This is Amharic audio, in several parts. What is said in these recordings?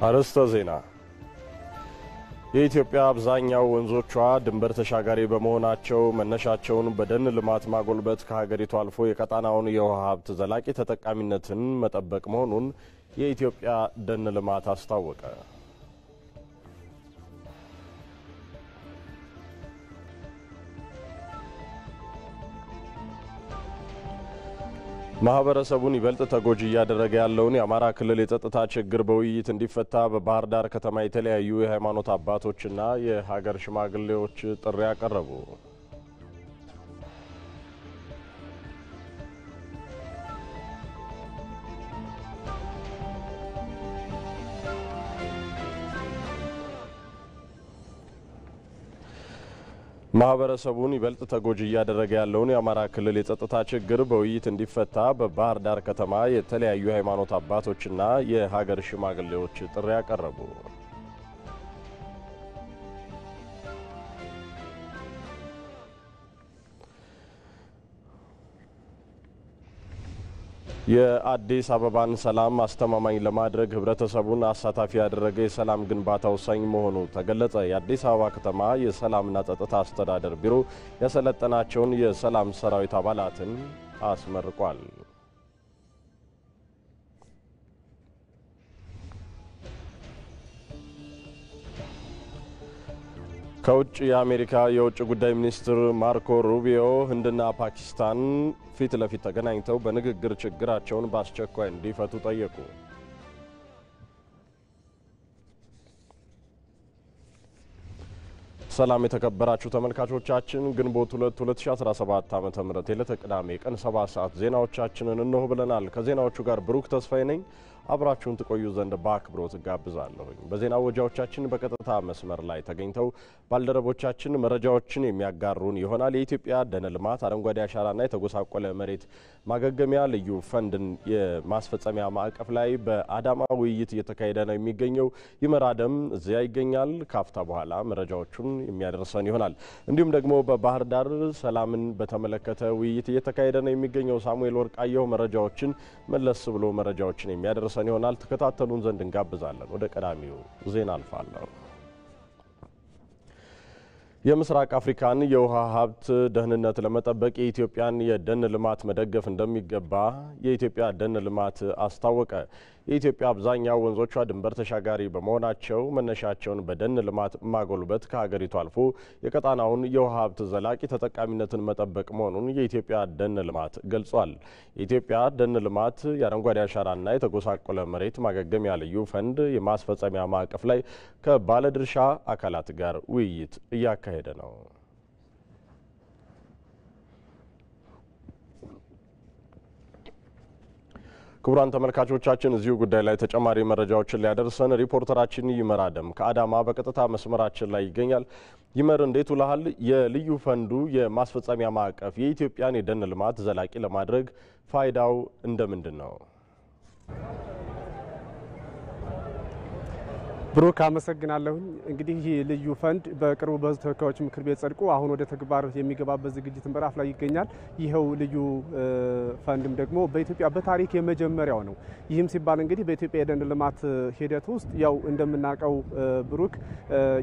አርዕስተ ዜና የኢትዮጵያ አብዛኛው ወንዞቿ ድንበር ተሻጋሪ በመሆናቸው መነሻቸውን በደን ልማት ማጎልበት ከሀገሪቱ አልፎ የቀጣናውን የውሃ ሀብት ዘላቂ ተጠቃሚነትን መጠበቅ መሆኑን የኢትዮጵያ ደን ልማት አስታወቀ። ማህበረሰቡን ይበልጥ ተጎጂ ያደረገ ያለውን የአማራ ክልል የጸጥታ ችግር በውይይት እንዲፈታ በባህር ዳር ከተማ የተለያዩ የሃይማኖት አባቶችና የሀገር ሽማግሌዎች ጥሪ ያቀረቡ። ማህበረሰቡን ይበልጥ ተጎጂ ያደረገ ያለውን የአማራ ክልል የጸጥታ ችግር በውይይት እንዲፈታ በባህር ዳር ከተማ የተለያዩ ሃይማኖት አባቶችና የሀገር ሽማግሌዎች ጥሪ ያቀረቡ። የአዲስ አበባን ሰላም አስተማማኝ ለማድረግ ህብረተሰቡን አሳታፊ ያደረገ የሰላም ግንባታ ወሳኝ መሆኑ ተገለጸ። የአዲስ አበባ ከተማ የሰላምና ጸጥታ አስተዳደር ቢሮ ያሰለጠናቸውን የሰላም ሰራዊት አባላትን አስመርቋል። ከውጭ የአሜሪካ የውጭ ጉዳይ ሚኒስትር ማርኮ ሩቢዮ ህንድና ፓኪስታን ፊት ለፊት ተገናኝተው በንግግር ችግራቸውን በአስቸኳይ እንዲፈቱ ጠየቁ። ሰላም የተከበራችሁ ተመልካቾቻችን፣ ግንቦት 2 2017 ዓ.ም የዕለተ ቅዳሜ ቀን 7 ሰዓት ዜናዎቻችንን እነሆ ብለናል። ከዜናዎቹ ጋር ብሩክ ተስፋዬ ነኝ። አብራችሁን ትቆዩ ዘንድ በአክብሮት ጋብዛለሁ። በዜና ወጃዎቻችን በቀጥታ መስመር ላይ ተገኝተው ባልደረቦቻችን መረጃዎችን የሚያጋሩን ይሆናል። የኢትዮጵያ ደን ልማት አረንጓዴ አሻራና የተጎሳቆለ መሬት ማገገሚያ ልዩ ፈንድን የማስፈጸሚያ ማዕቀፍ ላይ በአዳማ ውይይት እየተካሄደ ነው የሚገኘው። ይመራደም እዚያ ይገኛል። ካፍታ በኋላ መረጃዎቹን የሚያደርሰን ይሆናል። እንዲሁም ደግሞ በባህር ዳር ሰላምን በተመለከተ ውይይት እየተካሄደ ነው የሚገኘው። ሳሙኤል ወርቃየሁ መረጃዎችን መለስ ብሎ መረጃዎችን የሚያደርሰን ይሆናል። ተከታተሉን ዘንድ እንጋብዛለን። ወደ ቀዳሚው ዜና አልፋለሁ። የምስራቅ አፍሪካን የውሃ ሀብት ደህንነት ለመጠበቅ የኢትዮጵያን የደን ልማት መደገፍ እንደሚገባ የኢትዮጵያ ደን ልማት አስታወቀ። የኢትዮጵያ አብዛኛው ወንዞቿ ድንበር ተሻጋሪ በመሆናቸው መነሻቸውን በደን ልማት ማጎልበት ከሀገሪቱ አልፎ የቀጣናውን የውሃ ሀብት ዘላቂ ተጠቃሚነትን መጠበቅ መሆኑን የኢትዮጵያ ደን ልማት ገልጿል። የኢትዮጵያ ደን ልማት የአረንጓዴ አሻራና የተጎሳቆለ መሬት ማገገሚያ ልዩ ፈንድ የማስፈጸሚያ ማዕቀፍ ላይ ከባለድርሻ አካላት ጋር ውይይት እያካሄደ ነው። ክቡራን ተመልካቾቻችን እዚሁ ጉዳይ ላይ ተጨማሪ መረጃዎችን ሊያደርሰን ሪፖርተራችን ይመራደም ከአዳማ በቀጥታ መስመራችን ላይ ይገኛል። ይመር እንዴት ውለሃል? የልዩ ፈንዱ የማስፈጸሚያ ማዕቀፍ የኢትዮጵያን የደን ልማት ዘላቂ ለማድረግ ፋይዳው እንደምንድን ነው? ብሩክ አመሰግናለሁ። እንግዲህ ልዩ ፈንድ በቅርቡ በሕዝብ ተወካዮች ምክር ቤት ጸድቆ አሁን ወደ ተግባር የሚገባበት ዝግጅት ምዕራፍ ላይ ይገኛል። ይኸው ልዩ ፈንድም ደግሞ በኢትዮጵያ በታሪክ የመጀመሪያው ነው። ይህም ሲባል እንግዲህ በኢትዮጵያ የደን ልማት ሂደት ውስጥ ያው እንደምናውቀው ብሩክ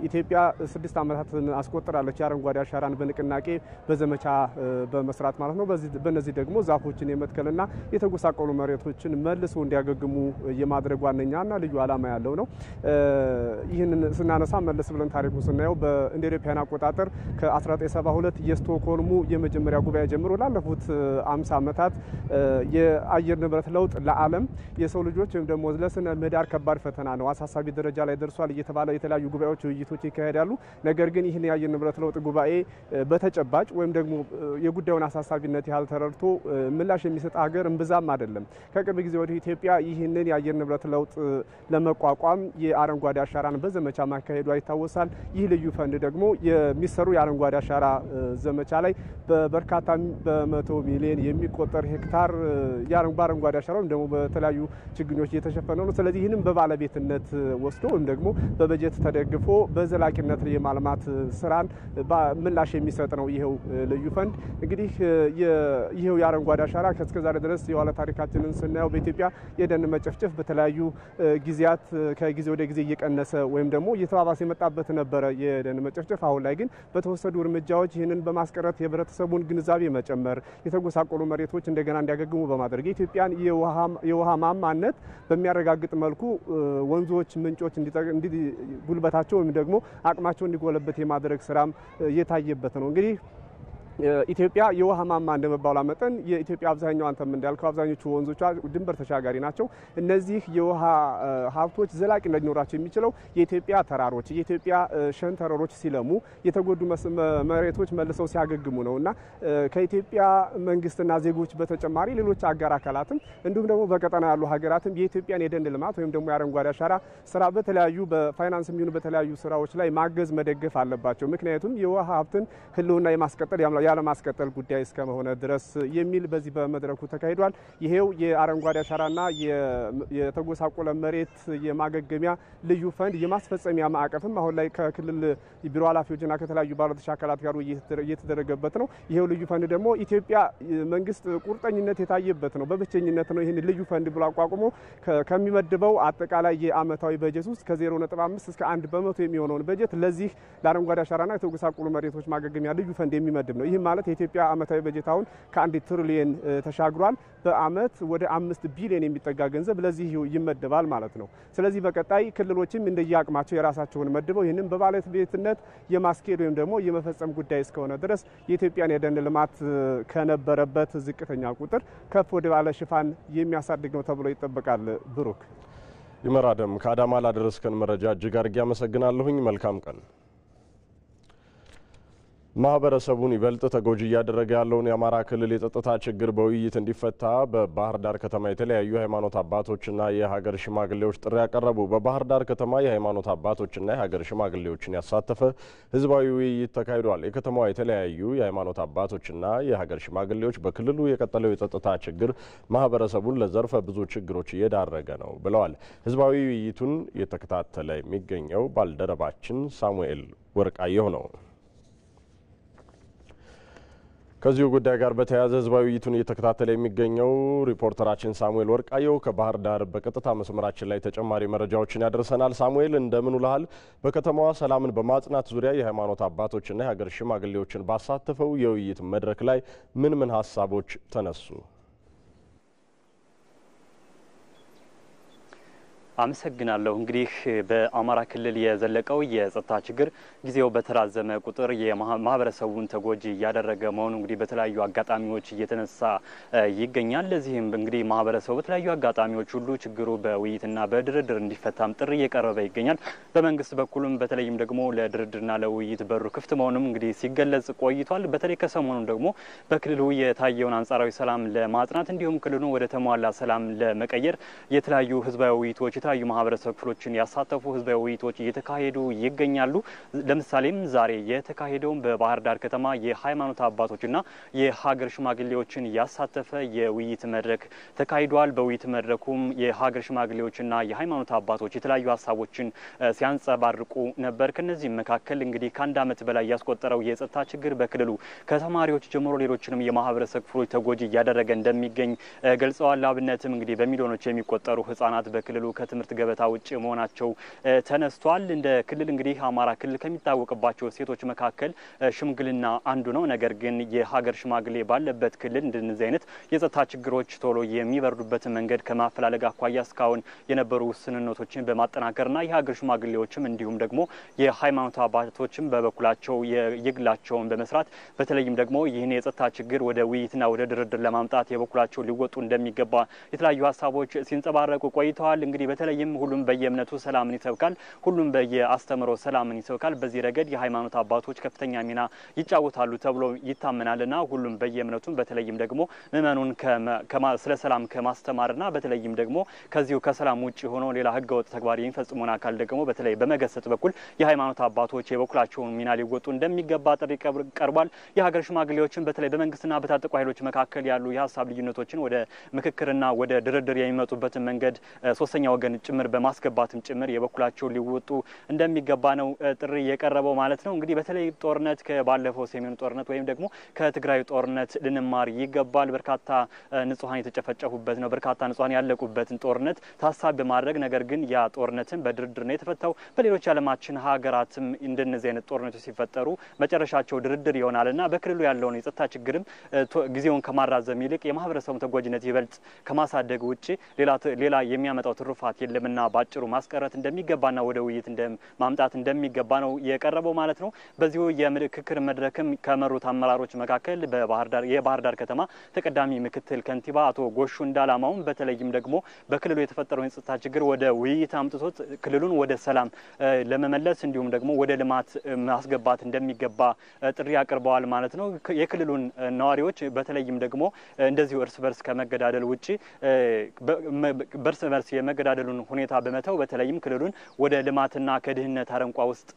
ኢትዮጵያ 6 ዓመታትን አስቆጥራለች። የአረንጓዴ አሻራን በንቅናቄ በዘመቻ በመስራት ማለት ነው። በእነዚህ ደግሞ ዛፎችን የመትከልና የተጎሳቆሉ መሬቶችን መልሶ እንዲያገግሙ የማድረግ ዋነኛና ልዩ ዓላማ ያለው ነው። ይህንን ስናነሳ መለስ ብለን ታሪኩን ስናየው እንደ አውሮፓውያን አቆጣጠር ከ1972 የስቶክሆልሙ የመጀመሪያ ጉባኤ ጀምሮ ላለፉት 50 ዓመታት የአየር ንብረት ለውጥ ለዓለም የሰው ልጆች ወይም ደግሞ ለስነ ምህዳር ከባድ ፈተና ነው፣ አሳሳቢ ደረጃ ላይ ደርሷል እየተባለ የተለያዩ ጉባኤዎች፣ ውይይቶች ይካሄዳሉ። ነገር ግን ይህን የአየር ንብረት ለውጥ ጉባኤ በተጨባጭ ወይም ደግሞ የጉዳዩን አሳሳቢነት ያህል ተረድቶ ምላሽ የሚሰጥ ሀገር እምብዛም አይደለም። ከቅርብ ጊዜ ወዲህ ኢትዮጵያ ይህንን የአየር ንብረት ለውጥ ለመቋቋም የአረንጓዴ የአረንጓዴ አሻራን በዘመቻ ማካሄዱ ይታወሳል። ይህ ልዩ ፈንድ ደግሞ የሚሰሩ የአረንጓዴ አሻራ ዘመቻ ላይ በበርካታ በመቶ ሚሊዮን የሚቆጠር ሄክታር በአረንጓዴ አሻራ ወይም ደግሞ በተለያዩ ችግኞች እየተሸፈነ ነው። ስለዚህ ይህንም በባለቤትነት ወስዶ ወይም ደግሞ በበጀት ተደግፎ በዘላቂነት የማልማት ስራን ምላሽ የሚሰጥ ነው ይሄው ልዩ ፈንድ። እንግዲህ ይሄው የአረንጓዴ አሻራ ከእስከዛሬ ድረስ የኋላ ታሪካችንን ስናየው በኢትዮጵያ የደን መጨፍጨፍ በተለያዩ ጊዜያት ከጊዜ ወደ ጊዜ እየቀነሰ ወይም ደግሞ እየተባባሰ የመጣበት ነበረ የደን መጨፍጨፍ። አሁን ላይ ግን በተወሰዱ እርምጃዎች ይህንን በማስቀረት የህብረተሰቡን ግንዛቤ መጨመር፣ የተጎሳቆሉ መሬቶች እንደገና እንዲያገግሙ በማድረግ የኢትዮጵያን የውሃ ማማነት በሚያረጋግጥ መልኩ ወንዞች፣ ምንጮች ጉልበታቸው ወይም ደግሞ አቅማቸው እንዲጎለበት የማድረግ ስራም የታየበት ነው። እንግዲህ ኢትዮጵያ የውሃ ማማ እንደመባሏ መጠን የኢትዮጵያ አብዛኛው አንተም እንዳልከው አብዛኞቹ ወንዞቿ ድንበር ተሻጋሪ ናቸው። እነዚህ የውሃ ሀብቶች ዘላቂነት ሊኖራቸው የሚችለው የኢትዮጵያ ተራሮች፣ የኢትዮጵያ ሸንተረሮች ሲለሙ፣ የተጎዱ መሬቶች መልሰው ሲያገግሙ ነውና ከኢትዮጵያ መንግስትና ዜጎች በተጨማሪ ሌሎች አጋር አካላትም እንዲሁም ደግሞ በቀጠና ያሉ ሀገራትም የኢትዮጵያን የደን ልማት ወይም ደግሞ የአረንጓዴ አሻራ ስራ በተለያዩ በፋይናንስ የሚሆኑ በተለያዩ ስራዎች ላይ ማገዝ መደገፍ አለባቸው። ምክንያቱም የውሃ ሀብትን ህልውና የማስቀጠል ያለማስቀጠል ጉዳይ እስከመሆነ ድረስ የሚል በዚህ በመድረኩ ተካሂዷል። ይሄው የአረንጓዴ አሻራና የተጎሳቆለ መሬት የማገገሚያ ልዩ ፈንድ የማስፈጸሚያ ማዕቀፍም አሁን ላይ ከክልል ቢሮ ኃላፊዎችና ከተለያዩ ባለድርሻ አካላት ጋር እየተደረገበት ነው። ይሄው ልዩ ፈንድ ደግሞ ኢትዮጵያ መንግስት ቁርጠኝነት የታየበት ነው። በብቸኝነት ነው ይህን ልዩ ፈንድ ብሎ አቋቁሞ ከሚመድበው አጠቃላይ የአመታዊ በጀት ውስጥ ከ0.5 እስከ 1 በመቶ የሚሆነውን በጀት ለዚህ ለአረንጓዴ አሻራና የተጎሳቆሉ መሬቶች ማገገሚያ ልዩ ፈንድ የሚመድብ ነው። ይህ ማለት የኢትዮጵያ አመታዊ በጀታውን ከ1 ትሪሊየን ተሻግሯል። በአመት ወደ 5 ቢሊዮን የሚጠጋ ገንዘብ ለዚህ ይመደባል ማለት ነው። ስለዚህ በቀጣይ ክልሎችም እንደየአቅማቸው የራሳቸውን መድበው ይህንን በባለቤትነት የማስኬድ ወይም ደግሞ የመፈጸም ጉዳይ እስከሆነ ድረስ የኢትዮጵያን የደን ልማት ከነበረበት ዝቅተኛ ቁጥር ከፍ ወደ ባለ ሽፋን የሚያሳድግ ነው ተብሎ ይጠበቃል። ብሩክ ይመራደም ከአዳማ ላደረስከን መረጃ እጅግ አድርጌ አመሰግናለሁኝ። መልካም ቀን። ማህበረሰቡን ይበልጥ ተጎጂ እያደረገ ያለውን የአማራ ክልል የጸጥታ ችግር በውይይት እንዲፈታ በባህር ዳር ከተማ የተለያዩ የሃይማኖት አባቶችና የሀገር ሽማግሌዎች ጥሪ ያቀረቡ። በባህር ዳር ከተማ የሃይማኖት አባቶችና የሀገር ሽማግሌዎችን ያሳተፈ ህዝባዊ ውይይት ተካሂዷል። የከተማዋ የተለያዩ የሃይማኖት አባቶችና የሀገር ሽማግሌዎች በክልሉ የቀጠለው የጸጥታ ችግር ማህበረሰቡን ለዘርፈ ብዙ ችግሮች እየዳረገ ነው ብለዋል። ህዝባዊ ውይይቱን እየተከታተለ የሚገኘው ባልደረባችን ሳሙኤል ወርቃየሁ ነው። ከዚሁ ጉዳይ ጋር በተያያዘ ህዝባዊ ውይይቱን እየተከታተለ የሚገኘው ሪፖርተራችን ሳሙኤል ወርቃየሁ ከባህር ዳር በቀጥታ መስመራችን ላይ ተጨማሪ መረጃዎችን ያደርሰናል። ሳሙኤል እንደምን ውለሃል? በከተማዋ ሰላምን በማጽናት ዙሪያ የሃይማኖት አባቶችና የሀገር ሽማግሌዎችን ባሳተፈው የውይይት መድረክ ላይ ምን ሀሳቦች ተነሱ? አመሰግናለሁ። እንግዲህ በአማራ ክልል የዘለቀው የጸጥታ ችግር ጊዜው በተራዘመ ቁጥር የማህበረሰቡን ተጎጂ እያደረገ መሆኑ እንግዲህ በተለያዩ አጋጣሚዎች እየተነሳ ይገኛል። ለዚህም እንግዲህ ማህበረሰቡ በተለያዩ አጋጣሚዎች ሁሉ ችግሩ በውይይትና በድርድር እንዲፈታም ጥሪ እየቀረበ ይገኛል። በመንግስት በኩልም በተለይም ደግሞ ለድርድርና ለውይይት በሩ ክፍት መሆኑም እንግዲህ ሲገለጽ ቆይቷል። በተለይ ከሰሞኑ ደግሞ በክልሉ የታየውን አንጻራዊ ሰላም ለማጽናት እንዲሁም ክልሉን ወደ ተሟላ ሰላም ለመቀየር የተለያዩ ህዝባዊ ውይይቶች የተለያዩ ማህበረሰብ ክፍሎችን ያሳተፉ ህዝባዊ ውይይቶች እየተካሄዱ ይገኛሉ። ለምሳሌም ዛሬ የተካሄደው በባህር ዳር ከተማ የሃይማኖት አባቶችና የሀገር ሽማግሌዎችን ያሳተፈ የውይይት መድረክ ተካሂዷል። በውይይት መድረኩም የሀገር ሽማግሌዎችና የሃይማኖት አባቶች የተለያዩ ሀሳቦችን ሲያንጸባርቁ ነበር። ከነዚህም መካከል እንግዲህ ከአንድ ዓመት በላይ ያስቆጠረው የጸጥታ ችግር በክልሉ ከተማሪዎች ጀምሮ ሌሎችንም የማህበረሰብ ክፍሎች ተጎጂ እያደረገ እንደሚገኝ ገልጸዋል። አብነትም እንግዲህ በሚሊዮኖች የሚቆጠሩ ህጻናት በክልሉ ትምህርት ገበታ ውጭ መሆናቸው ተነስቷል። እንደ ክልል እንግዲህ አማራ ክልል ከሚታወቅባቸው ሴቶች መካከል ሽምግልና አንዱ ነው። ነገር ግን የሀገር ሽማግሌ ባለበት ክልል እንደነዚህ አይነት የጸጥታ ችግሮች ቶሎ የሚበርዱበት መንገድ ከማፈላለግ አኳያ እስካሁን የነበሩ ውስንነቶችን በማጠናከርና የሀገር ሽማግሌዎችም እንዲሁም ደግሞ የሃይማኖት አባቶችም በበኩላቸው የግላቸውን በመስራት በተለይም ደግሞ ይህን የጸጥታ ችግር ወደ ውይይትና ወደ ድርድር ለማምጣት የበኩላቸው ሊወጡ እንደሚገባ የተለያዩ ሀሳቦች ሲንጸባረቁ ቆይተዋል። እንግዲህ በተለይም ሁሉም በየእምነቱ ሰላምን ይሰብካል ሁሉም በየአስተምሮ ሰላምን ይሰብካል በዚህ ረገድ የሃይማኖት አባቶች ከፍተኛ ሚና ይጫወታሉ ተብሎ ይታመናልና ሁሉም በየእምነቱ በተለይም ደግሞ ምእመኑን ስለ ሰላም ከማስተማርና በተለይም ደግሞ ከዚሁ ከሰላም ውጪ ሆኖ ሌላ ህገወጥ ተግባር የሚፈጽሙን አካል ደግሞ በተለይ በመገሰጽ በኩል የሃይማኖት አባቶች የበኩላቸውን ሚና ሊወጡ እንደሚገባ ጥሪ ቀርቧል። የሀገር ሽማግሌዎችን በተለይ በመንግስትና በታጠቁ ኃይሎች መካከል ያሉ የሀሳብ ልዩነቶችን ወደ ምክክርና ወደ ድርድር የሚመጡበትን መንገድ ሶስተኛ ወገን ጭምር በማስገባትም ጭምር የበኩላቸውን ሊወጡ እንደሚገባ ነው ጥሪ የቀረበው ማለት ነው። እንግዲህ በተለይ ጦርነት ከባለፈው ሰሜኑ ጦርነት ወይም ደግሞ ከትግራይ ጦርነት ልንማር ይገባል። በርካታ ንጹሃን የተጨፈጨፉበት ነው። በርካታ ንጹሃን ያለቁበትን ጦርነት ታሳቢ በማድረግ ነገር ግን ያ ጦርነትን በድርድር ነው የተፈታው። በሌሎች ዓለማችን ሀገራትም እንደነዚህ አይነት ጦርነቶች ሲፈጠሩ መጨረሻቸው ድርድር ይሆናልና በክልሉ ያለውን የጸጥታ ችግርም ጊዜውን ከማራዘም ይልቅ የማህበረሰቡን ተጓዥነት ይበልጥ ከማሳደግ ውጪ ሌላ የሚያመጣው ትሩፋት የለምና ባጭሩ ማስቀረት እንደሚገባና ወደ ውይይት ማምጣት እንደሚገባ ነው የቀረበው ማለት ነው። በዚሁ የምክክር መድረክም ከመሩት አመራሮች መካከል የባህር ዳር ከተማ ተቀዳሚ ምክትል ከንቲባ አቶ ጎሹ እንዳላማው በተለይም ደግሞ በክልሉ የተፈጠረው የጸጥታ ችግር ወደ ውይይት አምጥቶት ክልሉን ወደ ሰላም ለመመለስ እንዲሁም ደግሞ ወደ ልማት ማስገባት እንደሚገባ ጥሪ አቅርበዋል ማለት ነው። የክልሉን ነዋሪዎች በተለይም ደግሞ እንደዚሁ እርስ በርስ ከመገዳደል ውጪ በርስ በርስ የመገዳደሉን ሁኔታ በመተው በተለይም ክልሉን ወደ ልማትና ከድህነት አረንቋ ውስጥ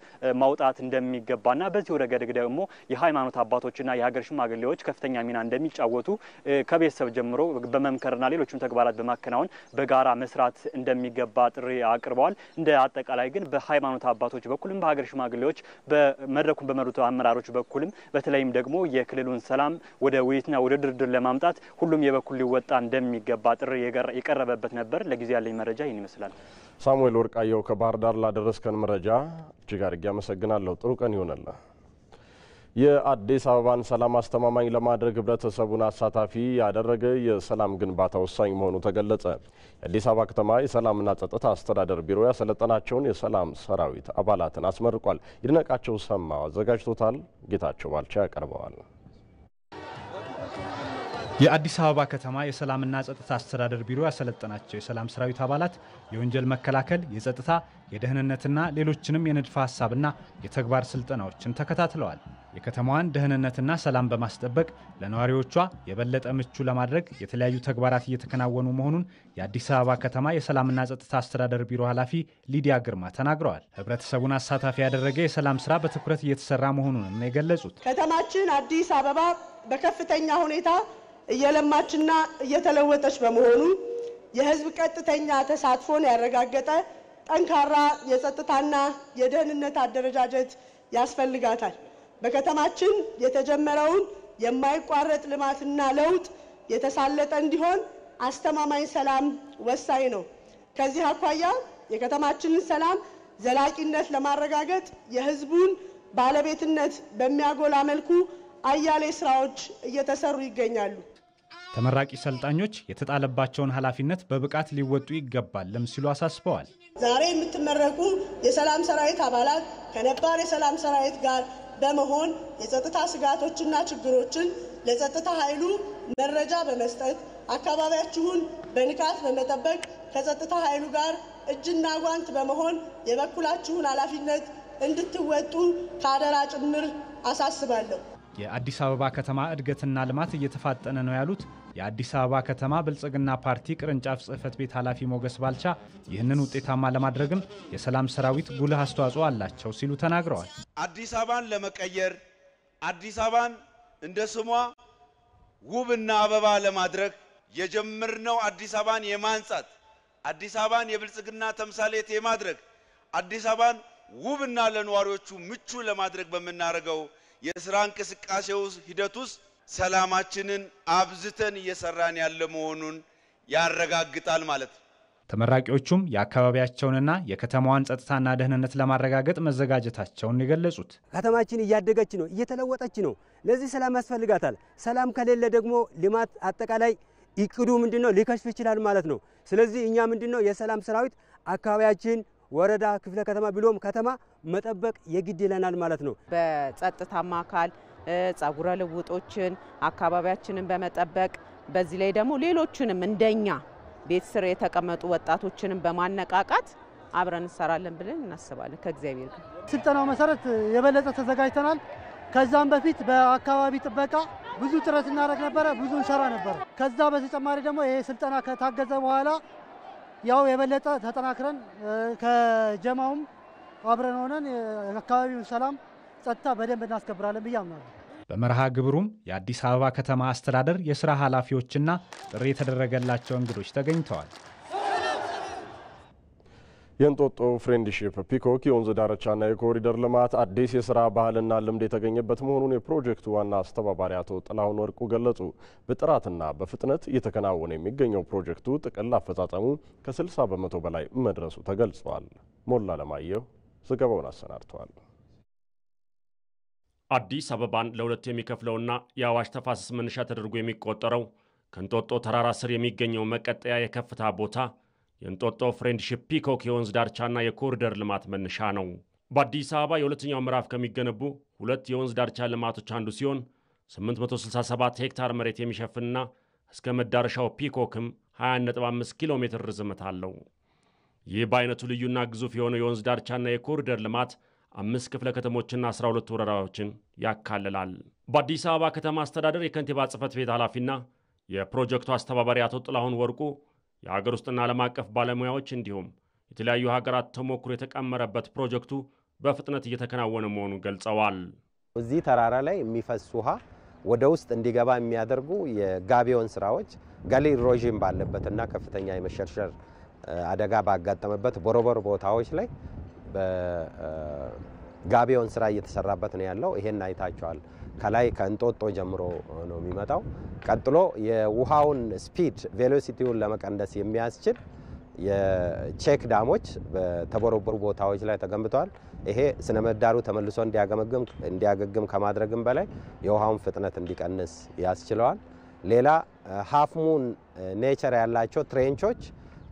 ማውጣት እንደሚገባና በዚህ ረገድ ደግሞ የሃይማኖት አባቶችና የሀገር ሽማግሌዎች ከፍተኛ ሚና እንደሚጫወቱ ከቤተሰብ ጀምሮ በመምከርና ሌሎችም ተግባራት በማከናወን በጋራ መስራት እንደሚገባ ጥሪ አቅርበዋል። እንደ አጠቃላይ ግን በሃይማኖት አባቶች በኩልም በሀገር ሽማግሌዎች በመድረኩን በመሩት አመራሮች በኩልም በተለይም ደግሞ የክልሉን ሰላም ወደ ውይይትና ወደ ድርድር ለማምጣት ሁሉም የበኩል ሊወጣ እንደሚገባ ጥሪ የቀረበበት ነበር። ለጊዜ ያለኝ መረጃ ይህን ይመስላል። ሳሙኤል ወርቃየው ከባህር ዳር ላደረስከን መረጃ እጅግ አድርጌ አመሰግናለሁ። ጥሩ ቀን ይሆነልህ። የአዲስ አበባን ሰላም አስተማማኝ ለማድረግ ህብረተሰቡን አሳታፊ ያደረገ የሰላም ግንባታ ወሳኝ መሆኑ ተገለጸ። የአዲስ አበባ ከተማ የሰላምና ጸጥታ አስተዳደር ቢሮ ያሰለጠናቸውን የሰላም ሰራዊት አባላትን አስመርቋል። ይድነቃቸው ሰማው አዘጋጅቶታል። ጌታቸው ባልቻ ያቀርበዋል። የአዲስ አበባ ከተማ የሰላምና ጸጥታ አስተዳደር ቢሮ ያሰለጠናቸው የሰላም ሰራዊት አባላት የወንጀል መከላከል፣ የጸጥታ፣ የደህንነትና ሌሎችንም የንድፈ ሐሳብና የተግባር ስልጠናዎችን ተከታትለዋል። የከተማዋን ደህንነትና ሰላም በማስጠበቅ ለነዋሪዎቿ የበለጠ ምቹ ለማድረግ የተለያዩ ተግባራት እየተከናወኑ መሆኑን የአዲስ አበባ ከተማ የሰላምና ጸጥታ አስተዳደር ቢሮ ኃላፊ ሊዲያ ግርማ ተናግረዋል። ህብረተሰቡን አሳታፊ ያደረገ የሰላም ስራ በትኩረት እየተሰራ መሆኑንም ነው የገለጹት። ከተማችን አዲስ አበባ በከፍተኛ ሁኔታ እየለማችና እየተለወጠች በመሆኑ የህዝብ ቀጥተኛ ተሳትፎን ያረጋገጠ ጠንካራ የጸጥታና የደህንነት አደረጃጀት ያስፈልጋታል። በከተማችን የተጀመረውን የማይቋረጥ ልማትና ለውጥ የተሳለጠ እንዲሆን አስተማማኝ ሰላም ወሳኝ ነው። ከዚህ አኳያ የከተማችንን ሰላም ዘላቂነት ለማረጋገጥ የህዝቡን ባለቤትነት በሚያጎላ መልኩ አያሌ ስራዎች እየተሰሩ ይገኛሉ። ተመራቂ ሰልጣኞች የተጣለባቸውን ኃላፊነት በብቃት ሊወጡ ይገባልም ሲሉ አሳስበዋል። ዛሬ የምትመረቁ የሰላም ሰራዊት አባላት ከነባር የሰላም ሰራዊት ጋር በመሆን የጸጥታ ስጋቶችና ችግሮችን ለጸጥታ ኃይሉ መረጃ በመስጠት አካባቢያችሁን በንቃት በመጠበቅ ከጸጥታ ኃይሉ ጋር እጅና ጓንት በመሆን የበኩላችሁን ኃላፊነት እንድትወጡ ካደራ ጭምር አሳስባለሁ። የአዲስ አበባ ከተማ እድገትና ልማት እየተፋጠነ ነው ያሉት የአዲስ አበባ ከተማ ብልጽግና ፓርቲ ቅርንጫፍ ጽህፈት ቤት ኃላፊ ሞገስ ባልቻ ይህንን ውጤታማ ለማድረግም የሰላም ሰራዊት ጉልህ አስተዋጽኦ አላቸው ሲሉ ተናግረዋል። አዲስ አበባን ለመቀየር አዲስ አበባን እንደ ስሟ ውብና አበባ ለማድረግ የጀመርነው አዲስ አበባን የማንጻት አዲስ አበባን የብልጽግና ተምሳሌት የማድረግ አዲስ አበባን ውብና ለነዋሪዎቹ ምቹ ለማድረግ በመናረገው የስራ እንቅስቃሴው ሂደት ውስጥ ሰላማችንን አብዝተን እየሰራን ያለ መሆኑን ያረጋግጣል ማለት ነው። ተመራቂዎቹም የአካባቢያቸውንና የከተማዋን ጸጥታና ደህንነት ለማረጋገጥ መዘጋጀታቸውን የገለጹት ከተማችን እያደገች ነው፣ እየተለወጠች ነው። ለዚህ ሰላም ያስፈልጋታል። ሰላም ከሌለ ደግሞ ልማት አጠቃላይ እቅዱ ምንድነው ሊከሽፍ ይችላል ማለት ነው። ስለዚህ እኛ ምንድነው የሰላም ሰራዊት አካባቢያችን ወረዳ፣ ክፍለ ከተማ ብሎም ከተማ መጠበቅ የግድ ይለናል ማለት ነው። በጸጥታ ማካል ጸጉረ ልውጦችን አካባቢያችንን በመጠበቅ በዚህ ላይ ደግሞ ሌሎችንም እንደኛ ቤት ስር የተቀመጡ ወጣቶችንም በማነቃቃት አብረን እንሰራለን ብለን እናስባለን ከእግዚአብሔር ጋር። ስልጠናው መሰረት የበለጠ ተዘጋጅተናል። ከዛም በፊት በአካባቢ ጥበቃ ብዙ ጥረት እናደርግ ነበር፣ ብዙ እንሰራ ነበር። ከዛ በተጨማሪ ደግሞ ይሄ ስልጠና ከታገዘ በኋላ ያው የበለጠ ተጠናክረን ከጀማውም አብረን ሆነን የአካባቢውን ሰላም ጸጥታ በደንብ እናስከብራለን ብዬ አምናለሁ። በመርሃ ግብሩም የአዲስ አበባ ከተማ አስተዳደር የሥራ ኃላፊዎችና ጥሪ የተደረገላቸው እንግዶች ተገኝተዋል። የእንጦጦ ፍሬንድሺፕ ፒኮክ የወንዝ ዳርቻና የኮሪደር ልማት አዲስ የሥራ ባህልና ልምድ የተገኘበት መሆኑን የፕሮጀክቱ ዋና አስተባባሪ አቶ ጥላሁን ወርቁ ገለጹ። በጥራትና በፍጥነት እየተከናወነ የሚገኘው ፕሮጀክቱ ጥቅል አፈጻጸሙ ከ60 በመቶ በላይ መድረሱ ተገልጿል። ሞላ ለማየሁ ዘገባውን አሰናድቷል። አዲስ አበባን ለሁለት የሚከፍለውና የአዋሽ ተፋሰስ መነሻ ተደርጎ የሚቆጠረው ከእንጦጦ ተራራ ስር የሚገኘው መቀጠያ የከፍታ ቦታ የእንጦጦ ፍሬንድሺፕ ፒኮክ የወንዝ ዳርቻና የኮሪደር ልማት መነሻ ነው። በአዲስ አበባ የሁለተኛው ምዕራፍ ከሚገነቡ ሁለት የወንዝ ዳርቻ ልማቶች አንዱ ሲሆን 867 ሄክታር መሬት የሚሸፍንና እስከ መዳረሻው ፒኮክም 20.5 ኪሎ ሜትር ርዝመት አለው። ይህ በአይነቱ ልዩና ግዙፍ የሆነው የወንዝ ዳርቻና የኮሪደር ልማት 5 ክፍለ ከተሞችና 12 ወረዳዎችን ያካልላል። በአዲስ አበባ ከተማ አስተዳደር የከንቲባ ጽሕፈት ቤት ኃላፊና የፕሮጀክቱ አስተባባሪ አቶ ጥላሁን ወርቁ የሀገር ውስጥና ዓለም አቀፍ ባለሙያዎች እንዲሁም የተለያዩ ሀገራት ተሞክሮ የተቀመረበት ፕሮጀክቱ በፍጥነት እየተከናወነ መሆኑን ገልጸዋል። እዚህ ተራራ ላይ የሚፈስ ውሃ ወደ ውስጥ እንዲገባ የሚያደርጉ የጋቢዮን ስራዎች ጋሊ ኢሮዥን ባለበትና ከፍተኛ የመሸርሸር አደጋ ባጋጠመበት ቦሮቦር ቦታዎች ላይ በጋቢዮን ስራ እየተሰራበት ነው ያለው። ይሄን አይታችኋል። ከላይ ከእንጦጦ ጀምሮ ነው የሚመጣው። ቀጥሎ የውሃውን ስፒድ ቬሎሲቲውን ለመቀነስ የሚያስችል የቼክ ዳሞች በተቦረቦሩ ቦታዎች ላይ ተገንብተዋል። ይሄ ስነ ምህዳሩ ተመልሶ እንዲያገግም ከማድረግም በላይ የውሃውን ፍጥነት እንዲቀንስ ያስችለዋል። ሌላ ሃፍ ሙን ኔቸር ያላቸው ትሬንቾች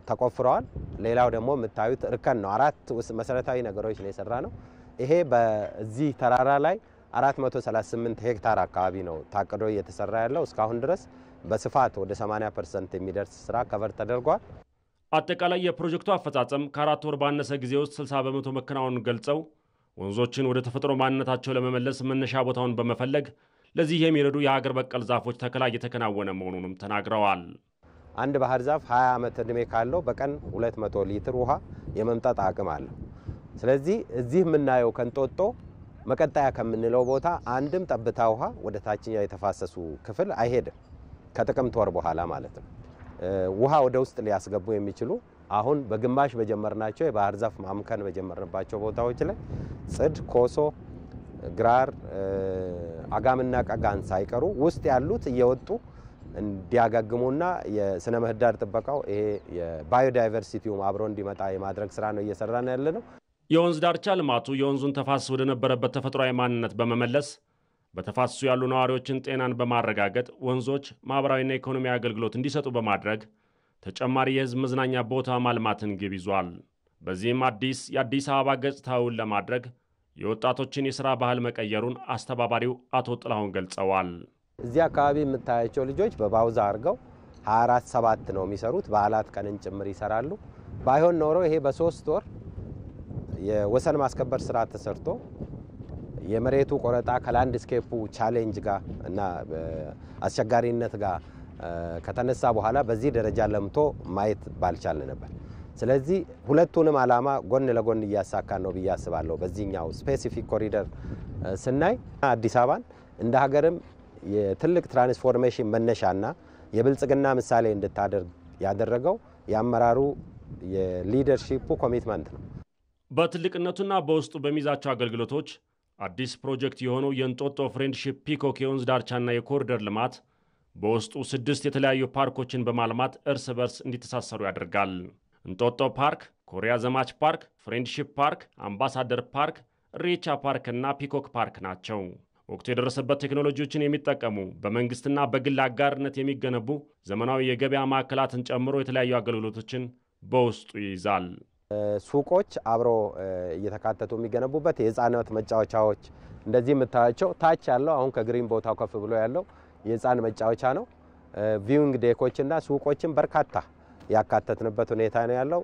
ተቆፍረዋል። ሌላው ደግሞ የምታዩት እርከን ነው። 4 መሰረታዊ ነገሮች ነው የሰራ ነው። ይሄ በዚህ ተራራ ላይ 438 ሄክታር አካባቢ ነው ታቅዶ እየተሰራ ያለው። እስካሁን ድረስ በስፋት ወደ 80% የሚደርስ ስራ ከቨር ተደርጓል። አጠቃላይ የፕሮጀክቱ አፈጻጸም ከ4 ወር ባነሰ ጊዜ ውስጥ 60 በመቶ መከናወኑን ገልጸው ወንዞችን ወደ ተፈጥሮ ማንነታቸው ለመመለስ መነሻ ቦታውን በመፈለግ ለዚህ የሚረዱ የሀገር በቀል ዛፎች ተከላ እየተከናወነ መሆኑንም ተናግረዋል። አንድ ባህር ዛፍ 20 ዓመት ዕድሜ ካለው በቀን 200 ሊትር ውሃ የመምጠጥ አቅም አለው። ስለዚህ እዚህ የምናየው ከእንጦጦ መቀጠያ ከምንለው ቦታ አንድም ጠብታ ውሃ ወደ ታችኛው የተፋሰሱ ክፍል አይሄድም። ከጥቅምት ወር በኋላ ማለት ነው። ውሃ ወደ ውስጥ ሊያስገቡ የሚችሉ አሁን በግማሽ በጀመርናቸው የባህር ዛፍ ማምከን በጀመርንባቸው ቦታዎች ላይ ጽድ፣ ኮሶ፣ ግራር፣ አጋምና ቀጋን ሳይቀሩ ውስጥ ያሉት እየወጡ እንዲያጋግሙና የስነ ምህዳር ጥበቃው ይሄ የባዮዳይቨርሲቲው አብሮ እንዲመጣ የማድረግ ስራ ነው እየሰራን ያለነው። የወንዝ ዳርቻ ልማቱ የወንዙን ተፋሰስ ወደ ነበረበት ተፈጥሯዊ ማንነት በመመለስ በተፋሰሱ ያሉ ነዋሪዎችን ጤናን በማረጋገጥ ወንዞች ማህበራዊና ኢኮኖሚያዊ አገልግሎት እንዲሰጡ በማድረግ ተጨማሪ የህዝብ መዝናኛ ቦታ ማልማትን ግብ ይዟል። በዚህም የአዲስ አበባ ገጽታውን ለማድረግ የወጣቶችን የሥራ ባህል መቀየሩን አስተባባሪው አቶ ጥላሁን ገልጸዋል። እዚህ አካባቢ የምታያቸው ልጆች በባውዛ አድርገው 24/7 ነው የሚሰሩት። በዓላት ቀንን ጭምር ይሰራሉ። ባይሆን ኖሮ ይሄ በ3 ወር የወሰን ማስከበር ስራ ተሰርቶ የመሬቱ ቆረጣ ከላንድስኬፑ ቻሌንጅ ጋር እና አስቸጋሪነት ጋር ከተነሳ በኋላ በዚህ ደረጃ ለምቶ ማየት ባልቻልን ነበር። ስለዚህ ሁለቱንም ዓላማ ጎን ለጎን እያሳካን ነው ብዬ አስባለሁ። በዚህኛው ስፔሲፊክ ኮሪደር ስናይ አዲስ አበባን እንደ ሀገርም የትልቅ ትራንስፎርሜሽን መነሻና የብልጽግና ምሳሌ እንድታደርግ ያደረገው የአመራሩ የሊደርሺፑ ኮሚትመንት ነው። በትልቅነቱና በውስጡ በሚዛቸው አገልግሎቶች አዲስ ፕሮጀክት የሆነው የእንጦጦ ፍሬንድሺፕ ፒኮክ የወንዝ ዳርቻና የኮሪደር ልማት በውስጡ 6 የተለያዩ ፓርኮችን በማልማት እርስ በርስ እንዲተሳሰሩ ያደርጋል። እንጦጦ ፓርክ፣ ኮሪያ ዘማች ፓርክ፣ ፍሬንድሺፕ ፓርክ፣ አምባሳደር ፓርክ፣ ሬቻ ፓርክ እና ፒኮክ ፓርክ ናቸው። ወቅቱ የደረሰበት ቴክኖሎጂዎችን የሚጠቀሙ በመንግስትና በግል አጋርነት የሚገነቡ ዘመናዊ የገበያ ማዕከላትን ጨምሮ የተለያዩ አገልግሎቶችን በውስጡ ይይዛል። ሱቆች አብሮ እየተካተቱ የሚገነቡበት የህፃናት መጫወቻዎች እንደዚህ የምታያቸው ታች ያለው አሁን ከግሪን ቦታው ከፍ ብሎ ያለው የህፃን መጫወቻ ነው። ቪዊንግ ዴኮችና ሱቆችን በርካታ ያካተትንበት ሁኔታ ነው ያለው።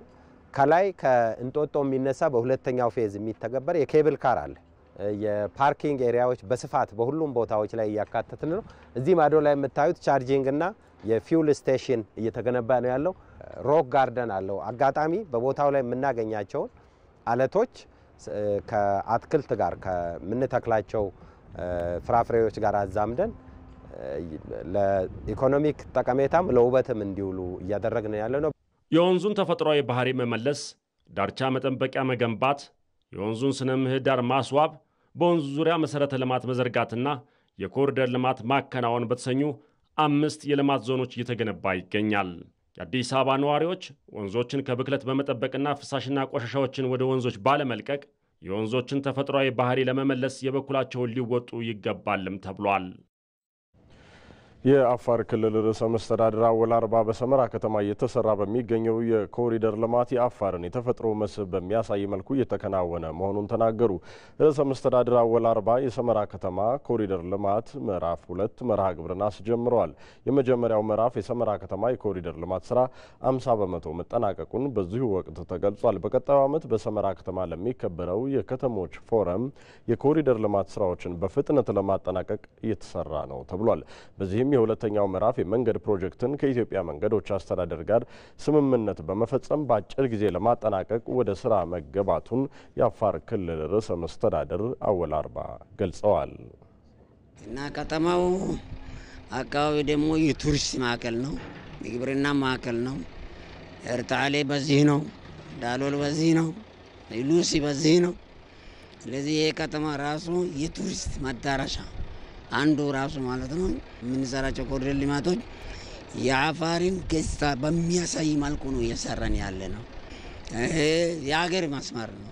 ከላይ ከእንጦጦ የሚነሳ በሁለተኛው ፌዝ የሚተገበር የኬብል ካር አለ። የፓርኪንግ ኤሪያዎች በስፋት በሁሉም ቦታዎች ላይ ያካተትን ነው። እዚህ ማዶ ላይ የምታዩት ቻርጂንግ እና የፊውል ስቴሽን እየተገነባ ነው ያለው። ሮክ ጋርደን አለው። አጋጣሚ በቦታው ላይ የምናገኛቸው አለቶች ከአትክልት ጋር ከምንተክላቸው ፍራፍሬዎች ጋር አዛምደን ለኢኮኖሚክ ጠቀሜታም ለውበትም እንዲውሉ እያደረግን ያለ ነው። የወንዙን ተፈጥሯዊ ባህሪ መመለስ፣ ዳርቻ መጠበቂያ መገንባት፣ የወንዙን ስነ ምህዳር ማስዋብ፣ በወንዙ ዙሪያ መሰረተ ልማት መዘርጋትና የኮሪደር ልማት ማከናወን በተሰኙ 5 የልማት ዞኖች እየተገነባ ይገኛል። የአዲስ አበባ ነዋሪዎች ወንዞችን ከብክለት በመጠበቅና ፍሳሽና ቆሻሻዎችን ወደ ወንዞች ባለመልቀቅ የወንዞችን ተፈጥሯዊ ባህሪ ለመመለስ የበኩላቸውን ሊወጡ ይገባልም ተብሏል። የአፋር ክልል ርዕሰ መስተዳድር አወል አርባ በሰመራ ከተማ እየተሰራ በሚገኘው የኮሪደር ልማት የአፋርን የተፈጥሮ መስህብ በሚያሳይ መልኩ እየተከናወነ መሆኑን ተናገሩ። ርዕሰ መስተዳድር አወል አርባ የሰመራ ከተማ ኮሪደር ልማት ምዕራፍ 2 መርሃ ግብርን አስጀምረዋል። የመጀመሪያው ምዕራፍ የሰመራ ከተማ የኮሪደር ልማት ስራ 50 በመቶ መጠናቀቁን በዚሁ ወቅት ተገልጿል። በቀጣዩ ዓመት በሰመራ ከተማ ለሚከበረው የከተሞች ፎረም የኮሪደር ልማት ስራዎችን በፍጥነት ለማጠናቀቅ እየተሰራ ነው ተብሏል። በዚህም የሁለተኛው ምዕራፍ የመንገድ ፕሮጀክትን ከኢትዮጵያ መንገዶች አስተዳደር ጋር ስምምነት በመፈጸም በአጭር ጊዜ ለማጠናቀቅ ወደ ስራ መገባቱን የአፋር ክልል ርዕሰ መስተዳድር አወል አርባ ገልጸዋል። እና ከተማው አካባቢ ደግሞ የቱሪስት ማዕከል ነው፣ የግብርና ማዕከል ነው። ኤርታሌ በዚህ ነው፣ ዳሎል በዚህ ነው፣ ሉሲ በዚህ ነው። ስለዚህ ይሄ ከተማ ራሱ የቱሪስት መዳረሻ አንዱ ራሱ ማለት ነው። የምንሰራቸው ኮሪደር ልማቶች የአፋርን ገጽታ በሚያሳይ መልኩ ነው እየሰራን ያለ ነው። የሀገር መስመር ነው።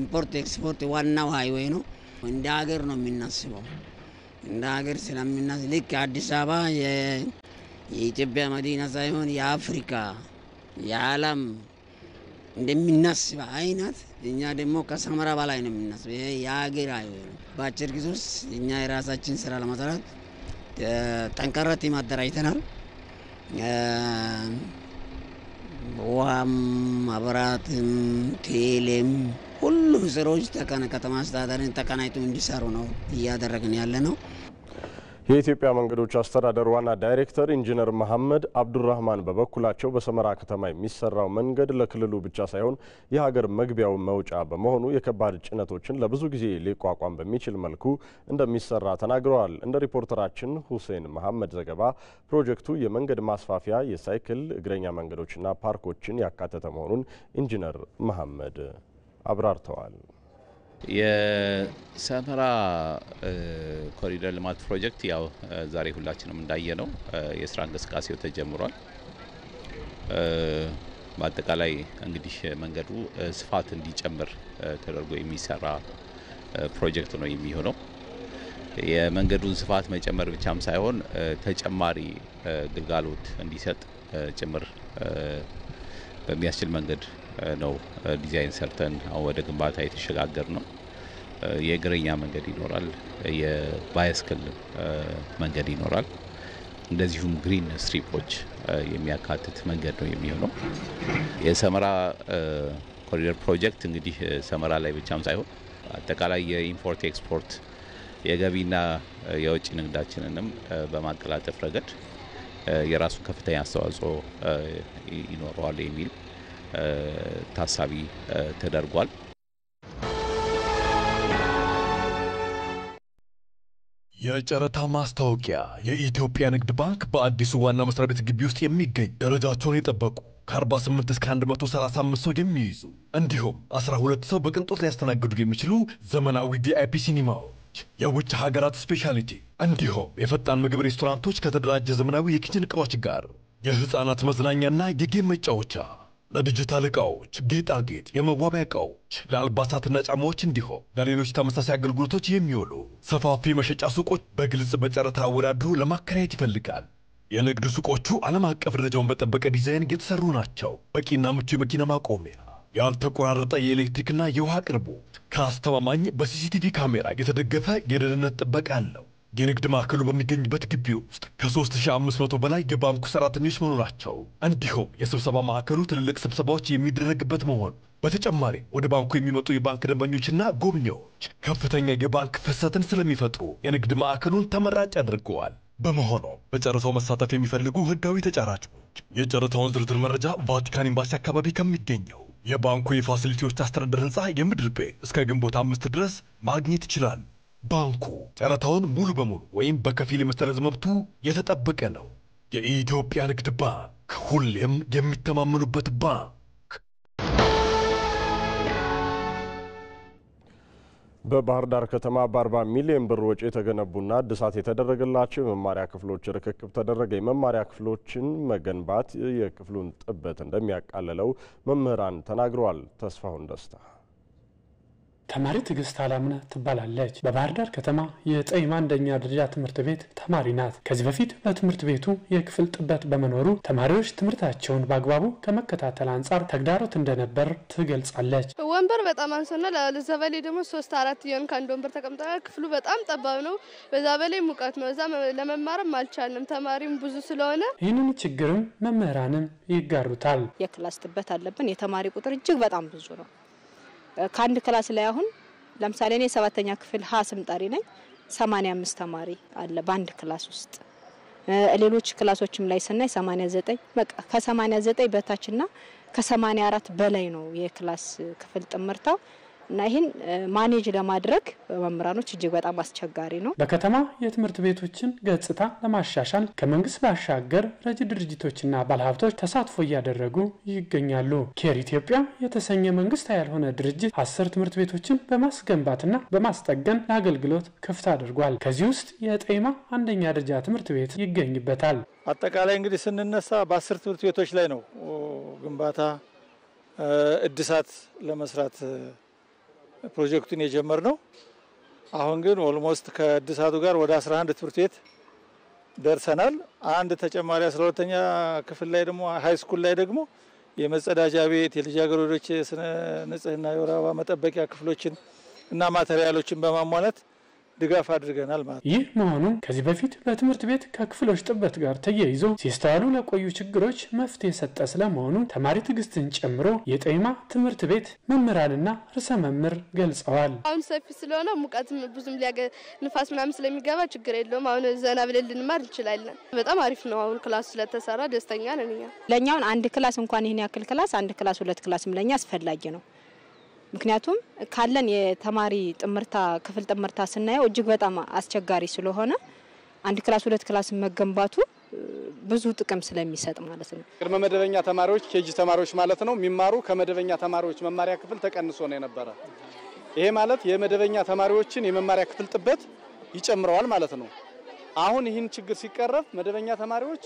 ኢምፖርት ኤክስፖርት ዋናው ሃይዌይ ነው። እንደ ሀገር ነው የምናስበው። እንደ ሀገር ስለምናስብ ልክ አዲስ አበባ የኢትዮጵያ መዲና ሳይሆን የአፍሪካ የዓለም እንደምናስብ አይነት እኛ ደግሞ ከሰመራ በላይ ነው የምናስበው። ይሄ የሀገር ሃይዌይ ነው። በአጭር ጊዜ ውስጥ እኛ የራሳችን ስራ ለመስራት ጠንካራ ቲም አደራጅተናል። ውሃም፣ መብራትም፣ ቴሌም ሁሉም ስራዎች ከተማ አስተዳደርን ተቀናይቶ እንዲሰሩ ነው እያደረግን ያለ ነው። የኢትዮጵያ መንገዶች አስተዳደር ዋና ዳይሬክተር ኢንጂነር መሐመድ አብዱራህማን በበኩላቸው በሰመራ ከተማ የሚሰራው መንገድ ለክልሉ ብቻ ሳይሆን የሀገር መግቢያው መውጫ በመሆኑ የከባድ ጭነቶችን ለብዙ ጊዜ ሊቋቋም በሚችል መልኩ እንደሚሰራ ተናግረዋል። እንደ ሪፖርተራችን ሁሴን መሐመድ ዘገባ ፕሮጀክቱ የመንገድ ማስፋፊያ፣ የሳይክል እግረኛ መንገዶችና ፓርኮችን ያካተተ መሆኑን ኢንጂነር መሐመድ አብራርተዋል። የሰመራ ኮሪደር ልማት ፕሮጀክት ያው ዛሬ ሁላችንም እንዳየነው የስራ እንቅስቃሴው ተጀምሯል። በአጠቃላይ እንግዲህ መንገዱ ስፋት እንዲጨምር ተደርጎ የሚሰራ ፕሮጀክት ነው የሚሆነው። የመንገዱን ስፋት መጨመር ብቻም ሳይሆን ተጨማሪ ግልጋሎት እንዲሰጥ ጭምር በሚያስችል መንገድ ነው ዲዛይን ሰርተን ወደ ግንባታ የተሸጋገር ነው። የእግረኛ መንገድ ይኖራል፣ የባይስክል መንገድ ይኖራል፣ እንደዚሁም ግሪን ስትሪፖች የሚያካትት መንገድ ነው የሚሆነው። የሰመራ ኮሪደር ፕሮጀክት እንግዲህ ሰመራ ላይ ብቻም ሳይሆን አጠቃላይ የኢምፖርት ኤክስፖርት የገቢና የውጭ ንግዳችንንም በማቀላጠፍ ረገድ የራሱ ከፍተኛ አስተዋጽኦ ይኖረዋል የሚል ታሳቢ ተደርጓል። የጨረታ ማስታወቂያ የኢትዮጵያ ንግድ ባንክ በአዲሱ ዋና መስሪያ ቤት ግቢ ውስጥ የሚገኝ ደረጃቸውን የጠበቁ ከ48 እስከ 135 ሰው የሚይዙ እንዲሁም 12 ሰው በቅንጦት ሊያስተናግዱ የሚችሉ ዘመናዊ ቪአይፒ ሲኒማዎች፣ የውጭ ሀገራት ስፔሻሊቲ እንዲሁም የፈጣን ምግብ ሬስቶራንቶች ከተደራጀ ዘመናዊ የኪችን ዕቃዎች ጋር የህፃናት መዝናኛና የጌም መጫወቻ፣ ለዲጂታል ዕቃዎች፣ ጌጣጌጥ፣ የመዋቢያ ዕቃዎች፣ ለአልባሳትና ጫማዎች እንዲሁም ለሌሎች ተመሳሳይ አገልግሎቶች የሚውሉ ሰፋፊ መሸጫ ሱቆች በግልጽ በጨረታ አወዳድሮ ለማከራየት ይፈልጋል። የንግድ ሱቆቹ ዓለም አቀፍ ደረጃውን በጠበቀ ዲዛይን የተሰሩ ናቸው። በቂና ምቹ የመኪና ማቆሚያ፣ ያልተቆራረጠ የኤሌክትሪክና የውሃ አቅርቦት፣ ከአስተማማኝ በሲሲቲቪ ካሜራ የተደገፈ የደህንነት ጥበቃ አለው። የንግድ ማዕከሉ በሚገኝበት ግቢ ውስጥ ከ3500 በላይ የባንኩ ሰራተኞች መኖራቸው እንዲሁም የስብሰባ ማዕከሉ ትልልቅ ስብሰባዎች የሚደረግበት መሆኑ በተጨማሪ ወደ ባንኩ የሚመጡ የባንክ ደንበኞችና ጎብኚዎች ከፍተኛ የባንክ ፍሰትን ስለሚፈጥሩ የንግድ ማዕከሉን ተመራጭ አድርገዋል። በመሆኑ በጨረታው መሳተፍ የሚፈልጉ ህጋዊ ተጫራቾች የጨረታውን ዝርዝር መረጃ ቫቲካን ኤምባሲ አካባቢ ከሚገኘው የባንኩ የፋሲሊቲዎች አስተዳደር ህንፃ የምድር ቤት እስከ ግንቦት 5 ድረስ ማግኘት ይችላል። ባንኩ ጨረታውን ሙሉ በሙሉ ወይም በከፊል የመሰረዝ መብቱ የተጠበቀ ነው። የኢትዮጵያ ንግድ ባንክ ሁሌም የሚተማመኑበት ባንክ። በባህር ዳር ከተማ በ40 ሚሊዮን ብር ወጪ የተገነቡና እድሳት የተደረገላቸው የመማሪያ ክፍሎች ርክክብ ተደረገ። የመማሪያ ክፍሎችን መገንባት የክፍሉን ጥበት እንደሚያቃልለው መምህራን ተናግረዋል። ተስፋሁን ደስታ ተማሪ ትግስት አላምነ ትባላለች። በባህር ዳር ከተማ የጠይማ አንደኛ ደረጃ ትምህርት ቤት ተማሪ ናት። ከዚህ በፊት በትምህርት ቤቱ የክፍል ጥበት በመኖሩ ተማሪዎች ትምህርታቸውን በአግባቡ ከመከታተል አንጻር ተግዳሮት እንደነበር ትገልጻለች። ወንበር በጣም አንሶና ለዘበሌ ደግሞ 3-4 ይሆን ከአንድ ወንበር ተቀምጠናል። ክፍሉ በጣም ጠባብ ነው። በዛ በላይ ሙቀት ነው። እዛ ለመማርም አልቻልንም። ተማሪም ብዙ ስለሆነ ይህንን ችግርም መምህራንም ይጋሩታል። የክላስ ጥበት አለብን። የተማሪ ቁጥር እጅግ በጣም ብዙ ነው። ከአንድ ክላስ ላይ አሁን ለምሳሌ እኔ 7ኛ ክፍል ሀ ስምጣሪ ነኝ 85 ተማሪ አለ በአንድ ክላስ ውስጥ። ሌሎች ክላሶችም ላይ ስናይ 89 በቃ ከ89 በታችና ከ84 በላይ ነው የክላስ ክፍል ጥምርታው እና ይሄን ማኔጅ ለማድረግ መምህራኖች እጅግ በጣም አስቸጋሪ ነው። በከተማ የትምህርት ቤቶችን ገጽታ ለማሻሻል ከመንግስት ባሻገር ረጅ ድርጅቶችና ባለሀብቶች ተሳትፎ እያደረጉ ይገኛሉ። ኬር ኢትዮጵያ የተሰኘ መንግስት ያልሆነ ድርጅት 10 ትምህርት ቤቶችን በማስገንባትና በማስጠገን ለአገልግሎት ክፍት አድርጓል። ከዚህ ውስጥ የጠይማ አንደኛ ደረጃ ትምህርት ቤት ይገኝበታል። አጠቃላይ እንግዲህ ስንነሳ በ10 ትምህርት ቤቶች ላይ ነው ግንባታ እድሳት ለመስራት ፕሮጀክቱን የጀመርነው። አሁን ግን ኦልሞስት ከእድሳቱ ጋር ወደ 11 ትምህርት ቤት ደርሰናል። አንድ ተጨማሪ 12ኛ ክፍል ላይ ደግሞ ሃይ ስኩል ላይ ደግሞ የመጸዳጃ ቤት፣ የልጃገረዶች ስነ ንጽህና፣ የወር አበባ መጠበቂያ ክፍሎችን እና ማቴሪያሎችን በማሟላት ድጋፍ አድርገናል ማለት። ይህ መሆኑ ከዚህ በፊት በትምህርት ቤት ከክፍሎች ጥበት ጋር ተያይዞ ሲስተዋሉ ለቆዩ ችግሮች መፍትሄ ሰጠ ስለመሆኑ ተማሪ ትግስትን ጨምሮ የጠይማ ትምህርት ቤት መምህራንና ርዕሰ መምህር ገልጸዋል። አሁን ሰፊ ስለሆነ ሙቀት ብዙም ንፋስ ምናምን ስለሚገባ ችግር የለውም። አሁን ዘና ብለን ልንማር እንችላለን። በጣም አሪፍ ነው። አሁን ክላስ ስለተሰራ ደስተኛ ነን እኛ። ለኛውን አንድ ክላስ እንኳን ይሄን ያክል ክላስ አንድ ክላስ 2 ክላስም ለኛ አስፈላጊ ነው። ምክንያቱም ካለን የተማሪ ጥምርታ ክፍል ጥምርታ ስናየው እጅግ በጣም አስቸጋሪ ስለሆነ አንድ ክላስ 2 ክላስ መገንባቱ ብዙ ጥቅም ስለሚሰጥ ማለት ነው። ቅድመ መደበኛ ተማሪዎች ኬጂ ተማሪዎች ማለት ነው የሚማሩ ከመደበኛ ተማሪዎች መማሪያ ክፍል ተቀንሶ ነው የነበረ። ይሄ ማለት የመደበኛ ተማሪዎችን የመማሪያ ክፍል ጥበት ይጨምረዋል ማለት ነው። አሁን ይህን ችግር ሲቀረፍ መደበኛ ተማሪዎች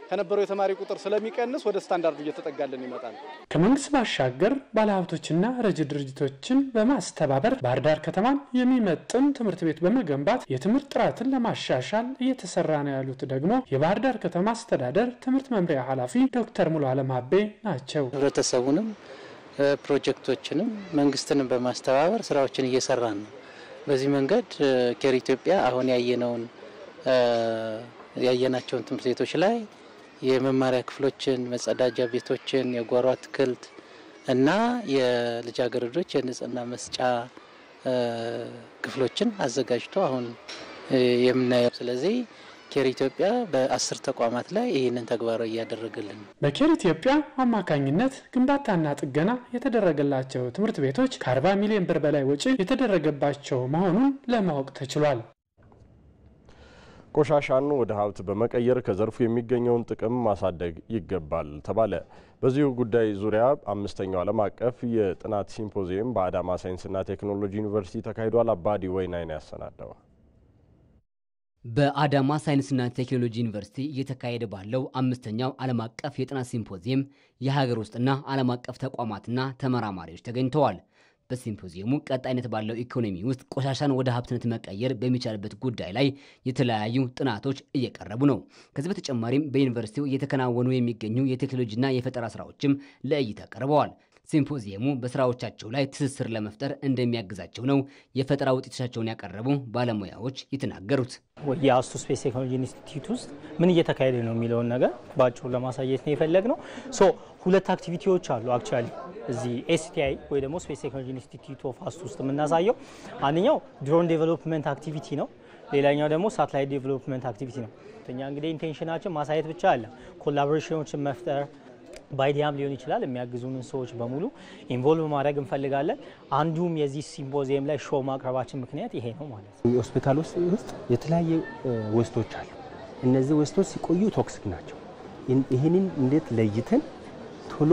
ከነበረው የተማሪ ቁጥር ስለሚቀንስ ወደ ስታንዳርዱ እየተጠጋልን ይመጣል። ከመንግስት ባሻገር ባለሀብቶችና ረጅ ድርጅቶችን በማስተባበር ባህር ዳር ከተማን የሚመጥን ትምህርት ቤት በመገንባት የትምህርት ጥራትን ለማሻሻል እየተሰራ ነው ያሉት ደግሞ የባህር ዳር ከተማ አስተዳደር ትምህርት መምሪያ ኃላፊ ዶክተር ሙሉ አለም አቤ ናቸው። ህብረተሰቡንም ፕሮጀክቶችንም መንግስትንም በማስተባበር ስራዎችን እየሰራን ነው። በዚህ መንገድ ኬር ኢትዮጵያ አሁን ያየናቸውን ትምህርት ቤቶች ላይ የመማሪያ ክፍሎችን፣ መጸዳጃ ቤቶችን፣ የጓሮ አትክልት እና የልጃገረዶች የንጽህና መስጫ ክፍሎችን አዘጋጅቶ አሁን የምናየው። ስለዚህ ኬር ኢትዮጵያ በ10 ተቋማት ላይ ይህንን ተግባራዊ እያደረገልን ነው። በኬር ኢትዮጵያ አማካኝነት ግንባታና ጥገና የተደረገላቸው ትምህርት ቤቶች ከ40 ሚሊዮን ብር በላይ ወጪ የተደረገባቸው መሆኑን ለማወቅ ተችሏል። ቆሻሻን ወደ ሀብት በመቀየር ከዘርፉ የሚገኘውን ጥቅም ማሳደግ ይገባል ተባለ። በዚሁ ጉዳይ ዙሪያ 5ኛው ዓለም አቀፍ የጥናት ሲምፖዚየም በአዳማ ሳይንስና ቴክኖሎጂ ዩኒቨርሲቲ ተካሂዷል። አባዲ ወይናይን ያሰናዳው። በአዳማ ሳይንስና ቴክኖሎጂ ዩኒቨርሲቲ እየተካሄደ ባለው 5ኛው ዓለም አቀፍ የጥናት ሲምፖዚየም የሀገር ውስጥና ዓለም አቀፍ ተቋማትና ተመራማሪዎች ተገኝተዋል። በሲምፖዚየሙ ቀጣይነት ባለው ኢኮኖሚ ውስጥ ቆሻሻን ወደ ሀብትነት መቀየር በሚቻልበት ጉዳይ ላይ የተለያዩ ጥናቶች እየቀረቡ ነው። ከዚህ በተጨማሪም በዩኒቨርሲቲው እየተከናወኑ የሚገኙ የቴክኖሎጂና የፈጠራ ስራዎችም ለእይታ ቀርበዋል። ሲምፖዚየሙ በስራዎቻቸው ላይ ትስስር ለመፍጠር እንደሚያግዛቸው ነው የፈጠራ ውጤቶቻቸውን ያቀረቡ ባለሙያዎች የተናገሩት። የአስቱ ስፔስ ቴክኖሎጂ ኢንስቲትዩት ውስጥ ምን እየተካሄደ ነው የሚለውን ነገር ባጭሩ ለማሳየት ነው የፈለግነው። ሁለት አክቲቪቲዎች አሉ አክቹአሊ እዚህ ኤስቲአይ ወይ ደግሞ ስፔስ ቴክኖሎጂ ኢንስቲትዩት ኦፍ አስቱ ውስጥ የምናሳየው። አንደኛው ድሮን ዴቨሎፕመንት አክቲቪቲ ነው። ሌላኛው ደግሞ ሳተላይት ዴቨሎፕመንት አክቲቪቲ ነው። እኛ እንግዲህ ኢንቴንሽናችን ማሳየት ብቻ አለ፣ ኮላቦሬሽኖችን መፍጠር ባይዲያም ሊሆን ይችላል። የሚያግዙንን ሰዎች በሙሉ ኢንቮልቭ ማድረግ እንፈልጋለን። አንዱም የዚህ ሲምፖዚየም ላይ ሾው ማቅረባችን ምክንያት ይሄ ነው ማለት ነው። ሆስፒታል ውስጥ የተለያየ ዌስቶች አሉ። እነዚህ ዌስቶች ሲቆዩ ቶክሲክ ናቸው። ይህንን እንዴት ለይተን ቶሎ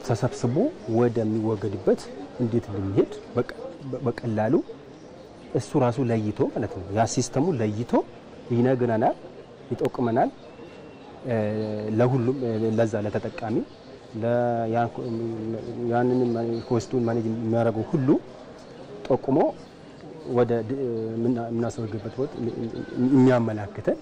ተሰብስቦ ወደሚወገድበት እንዴት ልንሄድ በቀላሉ እሱ ራሱ ለይቶ ማለት ነው ያ ሲስተሙ ለይቶ ይነግረናል፣ ይጠቁመናል። ለሁሉም ለዛ ለተጠቃሚ ያንን ኮስቱን ማኔጅ የሚያደርገው ሁሉ ጠቁሞ ወደ ምናስወግድበት ወጥ የሚያመላክተን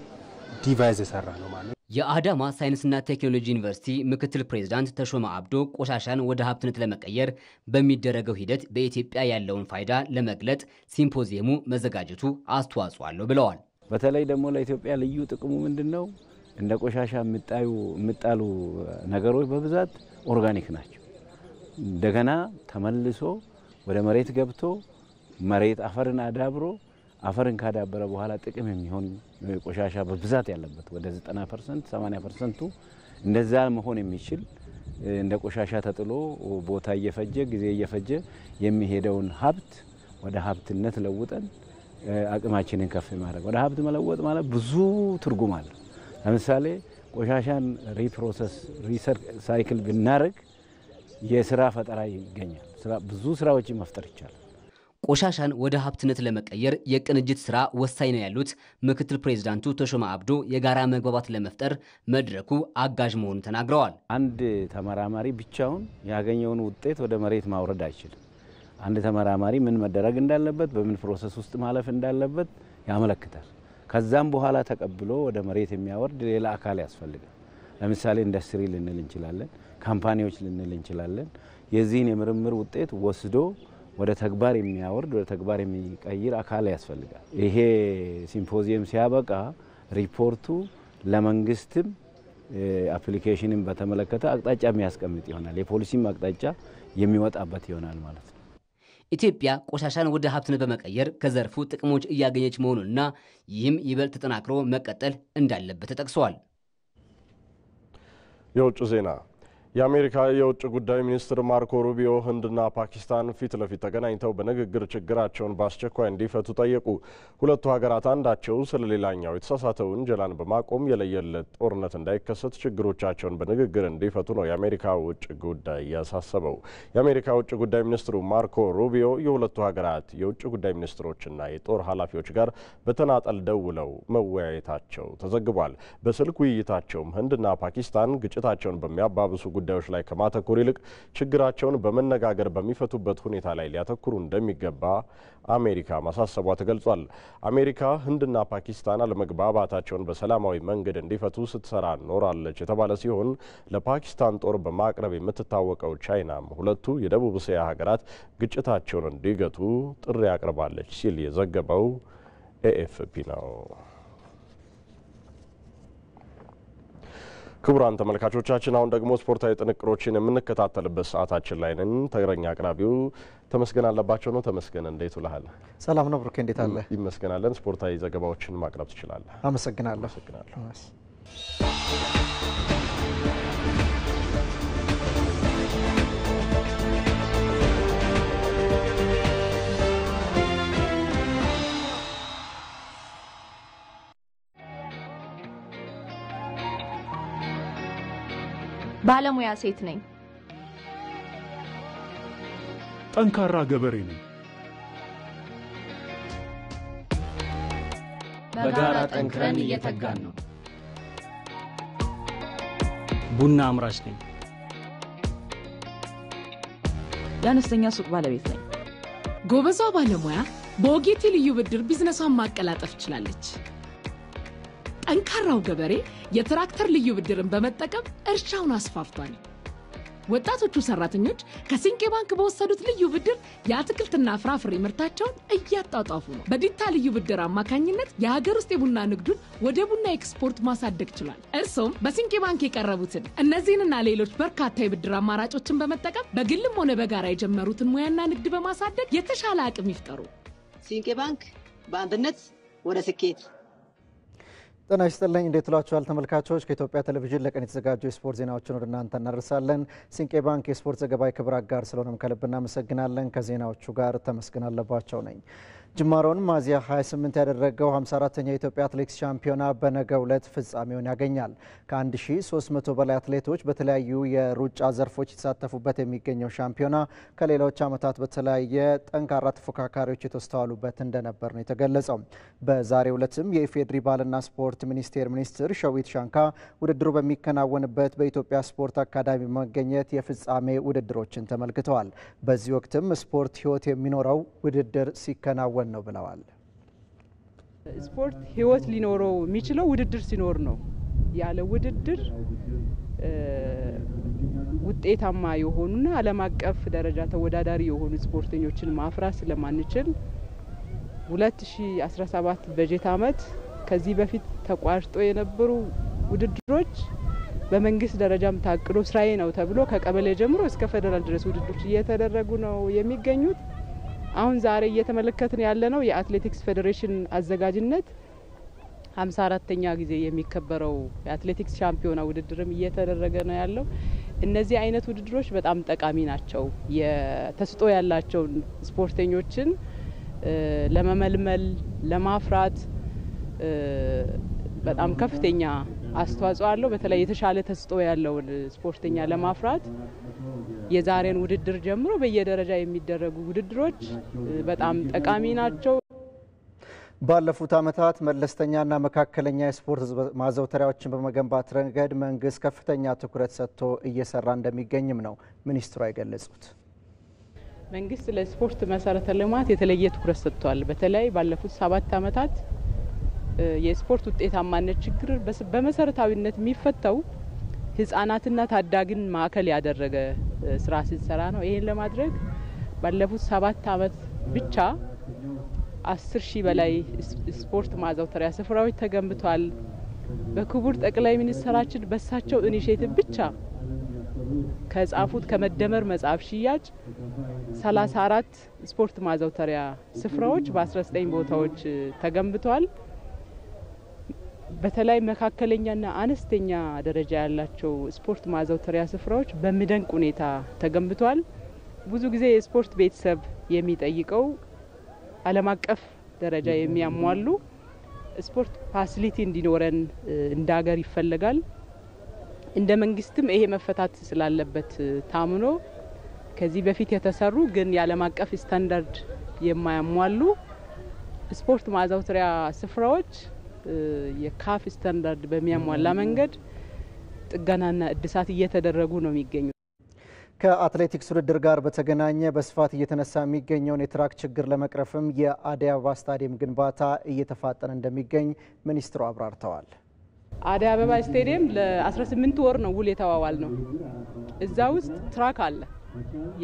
ዲቫይስ የሰራ ነው ማለት ነው። የአዳማ ሳይንስና ቴክኖሎጂ ዩኒቨርሲቲ ምክትል ፕሬዝዳንት ተሾመ አብዶ ቆሻሻን ወደ ሀብትነት ለመቀየር በሚደረገው ሂደት በኢትዮጵያ ያለውን ፋይዳ ለመግለጽ ሲምፖዚየሙ መዘጋጀቱ አስተዋጽኦ አለው ብለዋል። በተለይ ደግሞ ለኢትዮጵያ ልዩ ጥቅሙ ምንድነው? እንደ ቆሻሻ የሚጣሉ ነገሮች በብዛት ኦርጋኒክ ናቸው። እንደገና ተመልሶ ወደ መሬት ገብቶ መሬት አፈርን አዳብሮ አፈርን ካዳበረ በኋላ ጥቅም የሚሆን ቆሻሻ በብዛት ያለበት ወደ 90% 80% እንደዛ መሆን የሚችል እንደ ቆሻሻ ተጥሎ ቦታ እየፈጀ ጊዜ እየፈጀ የሚሄደውን ሀብት ወደ ሀብትነት ለውጠን አቅማችንን ከፍ ማድረግ። ወደ ሀብት መለወጥ ማለት ብዙ ትርጉም አለው። ለምሳሌ ቆሻሻን ሪፕሮሰስ ሪሳይክል ብናደርግ የስራ ፈጠራ ይገኛል። ብዙ ስራዎችን መፍጠር ይቻላል። ቆሻሻን ወደ ሀብትነት ለመቀየር የቅንጅት ስራ ወሳኝ ነው ያሉት ምክትል ፕሬዝዳንቱ ተሾመ አብዶ የጋራ መግባባት ለመፍጠር መድረኩ አጋዥ መሆኑን ተናግረዋል። አንድ ተመራማሪ ብቻውን ያገኘውን ውጤት ወደ መሬት ማውረድ አይችልም። አንድ ተመራማሪ ምን መደረግ እንዳለበት፣ በምን ፕሮሰስ ውስጥ ማለፍ እንዳለበት ያመለክታል። ከዛም በኋላ ተቀብሎ ወደ መሬት የሚያወርድ ሌላ አካል ያስፈልጋል። ለምሳሌ ኢንዱስትሪ ልንል እንችላለን፣ ካምፓኒዎች ልንል እንችላለን። የዚህን የምርምር ውጤት ወስዶ ወደ ተግባር የሚያወርድ ወደ ተግባር የሚቀይር አካል ያስፈልጋል። ይሄ ሲምፖዚየም ሲያበቃ ሪፖርቱ ለመንግስትም አፕሊኬሽንን በተመለከተ አቅጣጫ የሚያስቀምጥ ይሆናል። የፖሊሲም አቅጣጫ የሚወጣበት ይሆናል ማለት ነው። ኢትዮጵያ ቆሻሻን ወደ ሀብትነት በመቀየር ከዘርፉ ጥቅሞች እያገኘች መሆኑንና ይህም ይበልጥ ተጠናክሮ መቀጠል እንዳለበት ተጠቅሷል። የውጭ ዜና። የአሜሪካ የውጭ ጉዳይ ሚኒስትር ማርኮ ሩቢዮ ህንድና ፓኪስታን ፊት ለፊት ተገናኝተው በንግግር ችግራቸውን በአስቸኳይ እንዲፈቱ ጠየቁ። ሁለቱ ሀገራት አንዳቸው ስለሌላኛው የተሳሳተ ውንጀላን በማቆም የለየለት ጦርነት እንዳይከሰት ችግሮቻቸውን በንግግር እንዲፈቱ ነው የአሜሪካ ውጭ ጉዳይ ያሳሰበው። የአሜሪካ ውጭ ጉዳይ ሚኒስትሩ ማርኮ ሩቢዮ የሁለቱ ሀገራት የውጭ ጉዳይ ሚኒስትሮችና የጦር ኃላፊዎች ጋር በተናጠል ደውለው መወያየታቸው ተዘግቧል። በስልክ ውይይታቸውም ህንድና ፓኪስታን ግጭታቸውን በሚያባብሱ ጉዳዮች ላይ ከማተኮር ይልቅ ችግራቸውን በመነጋገር በሚፈቱበት ሁኔታ ላይ ሊያተኩሩ እንደሚገባ አሜሪካ ማሳሰቧ ተገልጿል። አሜሪካ ህንድና ፓኪስታን አለመግባባታቸውን በሰላማዊ መንገድ እንዲፈቱ ስትሰራ ኖራለች የተባለ ሲሆን ለፓኪስታን ጦር በማቅረብ የምትታወቀው ቻይናም ሁለቱ የደቡብ እስያ ሀገራት ግጭታቸውን እንዲገቱ ጥሪ አቅርባለች ሲል የዘገበው ኤኤፍፒ ነው። ክቡራን ተመልካቾቻችን አሁን ደግሞ ስፖርታዊ ጥንቅሮችን የምንከታተልበት ሰዓታችን ላይ ነን። ተረኛ አቅራቢው ተመስገን አለባቸው ነው። ተመስገን እንዴት ውለሃል? ሰላም ነው ብሩክ፣ እንዴት አለ? ይመስገናለን። ስፖርታዊ ዘገባዎችን ማቅረብ ትችላለህ። አመሰግናለሁ። ባለሙያ ሴት ነኝ። ጠንካራ ገበሬ ነኝ። በጋራ ጠንክረን እየተጋን ነው። ቡና አምራች ነኝ። የአነስተኛ ሱቅ ባለቤት ነኝ። ጎበዟ ባለሙያ በኦጌቲ ልዩ ብድር ቢዝነሷን ማቀላጠፍ ትችላለች። ጠንካራው ገበሬ የትራክተር ልዩ ብድርን በመጠቀም እርሻውን አስፋፍቷል። ወጣቶቹ ሰራተኞች ከሲንቄ ባንክ በወሰዱት ልዩ ብድር የአትክልትና ፍራፍሬ ምርታቸውን እያጣጣፉ ነው። በዲታ ልዩ ብድር አማካኝነት የሀገር ውስጥ የቡና ንግዱን ወደ ቡና ኤክስፖርት ማሳደግ ችሏል። እርሶም በሲንቄ ባንክ የቀረቡትን እነዚህንና ሌሎች በርካታ የብድር አማራጮችን በመጠቀም በግልም ሆነ በጋራ የጀመሩትን ሙያና ንግድ በማሳደግ የተሻለ አቅም ይፍጠሩ። ሲንቄ ባንክ በአንድነት ወደ ስኬት። ጤና ይስጥልኝ። እንዴት ውላችኋል ተመልካቾች? ከኢትዮጵያ ቴሌቪዥን ለቀን የተዘጋጁ የስፖርት ዜናዎችን ወደ እናንተ እናደርሳለን። ሲንቄ ባንክ የስፖርት ዘገባ የክብር አጋር ስለሆነም ከልብ እናመሰግናለን። ከዜናዎቹ ጋር ተመስገን አለባቸው ነኝ። ጅማሮውን ሚያዝያ 28 ያደረገው 54ኛው የኢትዮጵያ አትሌቲክስ ሻምፒዮና በነገው ዕለት ፍጻሜውን ያገኛል። ከ1300 በላይ አትሌቶች በተለያዩ የሩጫ ዘርፎች የተሳተፉበት የሚገኘው ሻምፒዮና ከሌሎች ዓመታት በተለያየ ጠንካራ ተፎካካሪዎች የተስተዋሉበት እንደነበር ነው የተገለጸው። በዛሬው ዕለትም የኢፌዴሪ ባህልና ስፖርት ሚኒስቴር ሚኒስትር ሸዊት ሻንካ ውድድሩ በሚከናወንበት በኢትዮጵያ ስፖርት አካዳሚ በመገኘት የፍጻሜ ውድድሮችን ተመልክተዋል። በዚህ ወቅትም ስፖርት ሕይወት የሚኖረው ውድድር ሲከናወን ነው ብለዋል። ስፖርት ህይወት ሊኖረው የሚችለው ውድድር ሲኖር ነው። ያለ ውድድር ውጤታማ የሆኑና ዓለም አቀፍ ደረጃ ተወዳዳሪ የሆኑ ስፖርተኞችን ማፍራት ስለማንችል 2017 በጀት ዓመት ከዚህ በፊት ተቋርጦ የነበሩ ውድድሮች በመንግስት ደረጃም ታቅዶ ስራዬ ነው ተብሎ ከቀበሌ ጀምሮ እስከ ፌደራል ድረስ ውድድሮች እየተደረጉ ነው የሚገኙት። አሁን ዛሬ እየተመለከትን ያለነው የአትሌቲክስ ፌዴሬሽን አዘጋጅነት 54ኛ ጊዜ የሚከበረው የአትሌቲክስ ሻምፒዮና ውድድርም እየተደረገ ነው ያለው። እነዚህ አይነት ውድድሮች በጣም ጠቃሚ ናቸው። የተስጦ ያላቸውን ስፖርተኞችን ለመመልመል ለማፍራት በጣም ከፍተኛ አስተዋጽኦ አለው። በተለይ የተሻለ ተስጦ ያለውን ስፖርተኛ ለማፍራት የዛሬን ውድድር ጀምሮ በየደረጃ የሚደረጉ ውድድሮች በጣም ጠቃሚ ናቸው። ባለፉት ዓመታት መለስተኛና መካከለኛ የስፖርት ማዘውተሪያዎችን በመገንባት ረገድ መንግስት ከፍተኛ ትኩረት ሰጥቶ እየሰራ እንደሚገኝም ነው ሚኒስትሩ የገለጹት። መንግስት ለስፖርት መሰረተ ልማት የተለየ ትኩረት ሰጥቷል። በተለይ ባለፉት 7 ዓመታት የስፖርት ውጤታማነት ችግር በመሰረታዊነት የሚፈታው ህጻናትና ታዳጊን ማዕከል ያደረገ ስራ ሲሰራ ነው። ይሄን ለማድረግ ባለፉት 7 ዓመት ብቻ 10,000 በላይ ስፖርት ማዘውተሪያ ስፍራዎች ተገንብቷል። በክቡር ጠቅላይ ሚኒስትራችን በሳቸው ኢኒሼቲቭ ብቻ ከጻፉት ከመደመር መጽሐፍ ሽያጭ 34 ስፖርት ማዘውተሪያ ስፍራዎች በ19 ቦታዎች ተገንብተዋል። በተለይ መካከለኛና አነስተኛ ደረጃ ያላቸው ስፖርት ማዘውተሪያ ስፍራዎች በሚደንቅ ሁኔታ ተገንብቷል። ብዙ ጊዜ የስፖርት ቤተሰብ የሚጠይቀው ዓለም አቀፍ ደረጃ የሚያሟሉ ስፖርት ፋሲሊቲ እንዲኖረን እንደ ሀገር ይፈልጋል። እንደ መንግስትም ይሄ መፈታት ስላለበት ታምኖ ከዚህ በፊት የተሰሩ ግን የዓለም አቀፍ ስታንዳርድ የማያሟሉ ስፖርት ማዘውተሪያ ስፍራዎች የካፍ ስታንዳርድ በሚያሟላ መንገድ ጥገናና እድሳት እየተደረጉ ነው የሚገኙ። ከአትሌቲክስ ውድድር ጋር በተገናኘ በስፋት እየተነሳ የሚገኘውን የትራክ ችግር ለመቅረፍም የአደይ አበባ ስታዲየም ግንባታ እየተፋጠነ እንደሚገኝ ሚኒስትሩ አብራርተዋል። አደይ አበባ ስታዲየም ለ18 ወር ነው ውል የተዋዋል ነው። እዛ ውስጥ ትራክ አለ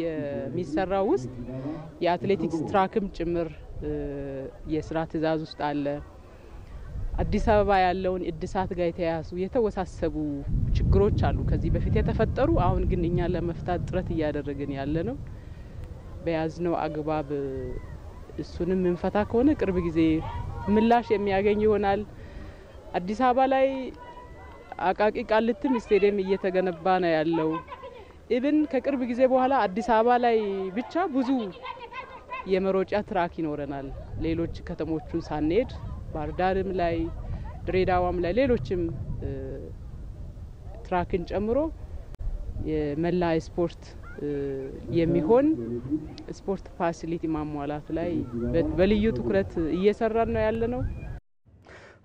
የሚሰራው ውስጥ የአትሌቲክስ ትራክም ጭምር የስራ ትዕዛዝ ውስጥ አለ። አዲስ አበባ ያለውን እድሳት ጋር የተያያዙ የተወሳሰቡ ችግሮች አሉ ከዚህ በፊት የተፈጠሩ። አሁን ግን እኛ ለመፍታት ጥረት እያደረግን ያለ ነው። በያዝነው አግባብ እሱንም ምንፈታ ከሆነ ቅርብ ጊዜ ምላሽ የሚያገኝ ይሆናል። አዲስ አበባ ላይ አቃቂ ቃሊቲም ስቴዲየም እየተገነባ ነው ያለው። ኢቭን ከቅርብ ጊዜ በኋላ አዲስ አበባ ላይ ብቻ ብዙ የመሮጫ ትራክ ይኖረናል። ሌሎች ከተሞቹን ሳንሄድ ባህር ዳርም ላይ ድሬዳዋም ላይ ሌሎችም ትራክን ጨምሮ የመላ ስፖርት የሚሆን ስፖርት ፋሲሊቲ ማሟላት ላይ በልዩ ትኩረት እየሰራን ነው ያለነው።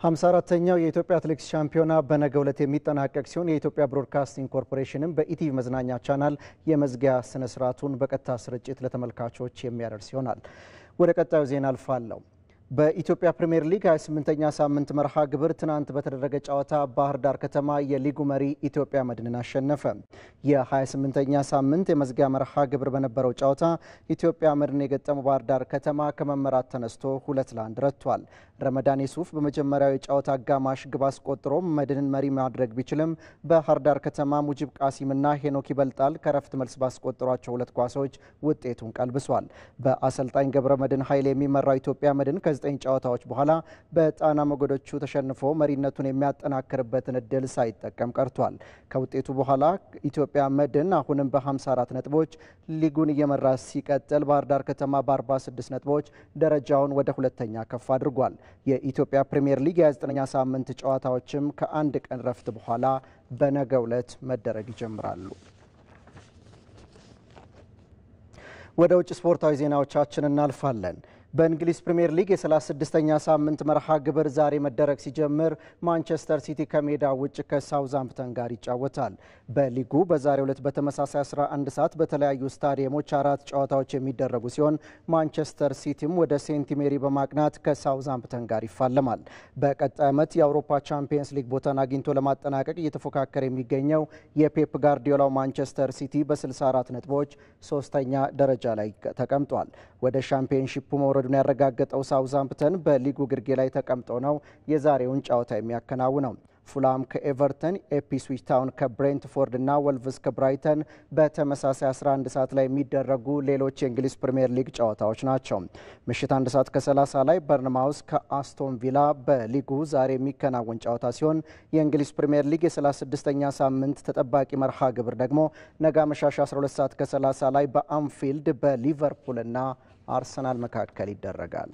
54ኛው የኢትዮጵያ አትሌቲክስ ሻምፒዮና በነገው ዕለት የሚጠናቀቅ ሲሆን የኢትዮጵያ ብሮድካስቲንግ ኮርፖሬሽንም በኢቲቪ መዝናኛ ቻናል የመዝጊያ ስነ ስርዓቱን በቀጥታ ስርጭት ለተመልካቾች የሚያደርስ ይሆናል። ወደ ቀጣዩ ዜና አልፋለሁ። በኢትዮጵያ ፕሪሚየር ሊግ 28ኛ ሳምንት መርሃ ግብር ትናንት በተደረገ ጨዋታ ባህር ዳር ከተማ የሊጉ መሪ ኢትዮጵያ መድንን አሸነፈ። የ28ኛ ሳምንት የመዝጊያ መርሃ ግብር በነበረው ጨዋታ ኢትዮጵያ መድን የገጠመው ባህር ዳር ከተማ ከመመራት ተነስቶ 2-1 ረቷል። ረመዳን ዩሱፍ በመጀመሪያው የጨዋታ አጋማሽ ግብ አስቆጥሮ መድንን መሪ ማድረግ ቢችልም ባህር ዳር ከተማ ሙጂብ ቃሲምና ሄኖክ ይበልጣል ከረፍት መልስ ባስቆጠሯቸው 2 ኳሶች ውጤቱን ቀልብሷል። በአሰልጣኝ ገብረ መድን ኃይል የሚመራው ኢትዮጵያ መድን ከ9 ጨዋታዎች በኋላ በጣና ሞገዶቹ ተሸንፎ መሪነቱን የሚያጠናክርበትን እድል ሳይጠቀም ቀርቷል። ከውጤቱ በኋላ ኢትዮጵያ መድን አሁንም በ54 ነጥቦች ሊጉን እየመራ ሲቀጥል ባህር ዳር ከተማ በ46 ነጥቦች ደረጃውን ወደ ሁለተኛ ከፍ አድርጓል። የኢትዮጵያ ፕሪሚየር ሊግ የ29ኛ ሳምንት ጨዋታዎችም ከአንድ ቀን ረፍት በኋላ በነገው ዕለት መደረግ ይጀምራሉ። ወደ ውጭ ስፖርታዊ ዜናዎቻችን እናልፋለን። በእንግሊዝ ፕሪሚየር ሊግ የ36ኛ ሳምንት መርሃ ግብር ዛሬ መደረግ ሲጀምር ማንቸስተር ሲቲ ከሜዳ ውጭ ከሳውዛምፕተን ጋር ይጫወታል። በሊጉ በዛሬው ዕለት በተመሳሳይ 11 ሰዓት በተለያዩ ስታዲየሞች 4 ጨዋታዎች የሚደረጉ ሲሆን ማንቸስተር ሲቲም ወደ ሴንት ሜሪ በማቅናት ከሳውዛምፕተን ጋር ይፋለማል። በቀጣይ ዓመት የአውሮፓ ቻምፒየንስ ሊግ ቦታን አግኝቶ ለማጠናቀቅ እየተፎካከረ የሚገኘው የፔፕ ጋርዲዮላው ማንቸስተር ሲቲ በ64 ነጥቦች 3ኛ ደረጃ ላይ ተቀምጧል። ወደ ሻምፒየንሺፑ መውረዱን ያረጋገጠው ሳውዛምፕተን በሊጉ ግርጌ ላይ ተቀምጦ ነው የዛሬውን ጨዋታ የሚያከናውነው። ፉላም ከኤቨርተን፣ ኢፕስዊች ታውን ከብሬንትፎርድ እና ወልቭስ ከብራይተን በተመሳሳይ 11 ሰዓት ላይ የሚደረጉ ሌሎች የእንግሊዝ ፕሪሚየር ሊግ ጨዋታዎች ናቸው። ምሽት 1 ሰዓት ከ30 ላይ በርንማውስ ከአስቶን ቪላ በሊጉ ዛሬ የሚከናወን ጨዋታ ሲሆን የእንግሊዝ ፕሪሚየር ሊግ የ36ኛ ሳምንት ተጠባቂ መርሃ ግብር ደግሞ ነገ አመሻሽ 12 ሰዓት ከ30 ላይ በአንፊልድ በሊቨርፑል እና አርሰናል መካከል ይደረጋል።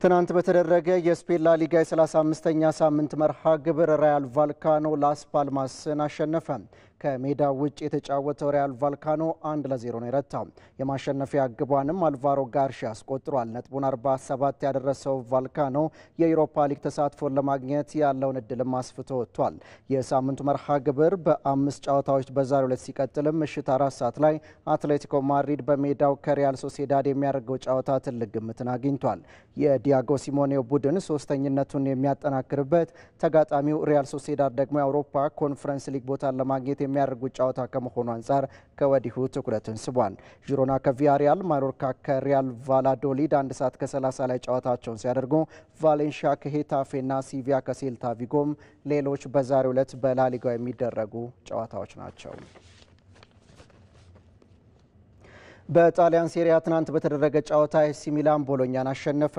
ትናንት በተደረገ የስፔን ላ ሊጋ የ35ኛ ሳምንት መርሃ ግብር ሪያል ቫልካኖ ላስ ፓልማስን አሸነፈ። ከሜዳ ውጭ የተጫወተው ሪያል ቫልካኖ 1-0 ነው የረታው። የማሸነፊያ ግቧንም አልቫሮ ጋርሺያ አስቆጥሯል። ነጥቡን 47 ያደረሰው ቫልካኖ የዩሮፓ ሊግ ተሳትፎን ለማግኘት ያለውን እድልም አስፍቶ ወጥቷል። የሳምንቱ መርሃ ግብር በ5 ጨዋታዎች በዛሬው ዕለት ሲቀጥልም ምሽት 4 ሰዓት ላይ አትሌቲኮ ማድሪድ በሜዳው ከሪያል ሶሴዳድ የሚያደርገው ጨዋታ ትልቅ ግምትን አግኝቷል። የዲያጎ ሲሞኔው ቡድን ሶስተኝነቱን የሚያጠናክርበት፣ ተጋጣሚው ሪያል ሶሴዳድ ደግሞ የአውሮፓ ኮንፈረንስ ሊግ ቦታን ለማግኘት የሚያደርጉት ጨዋታ ከመሆኑ አንጻር ከወዲሁ ትኩረትን ስቧል። ዢሮና ከቪያሪያል፣ ማዮርካ ከሪያል ቫላዶሊድ 1 ሰዓት ከ30 ላይ ጨዋታቸውን ሲያደርጉ ቫሌንሺያ ከሄታፌና ሲቪያ ከሴልታ ቪጎም ሌሎች በዛሬው ዕለት በላሊጋው የሚደረጉ ጨዋታዎች ናቸው። በጣሊያን ሴሪያ ትናንት በተደረገ ጨዋታ ኤሲ ሚላን ቦሎኛን አሸነፈ።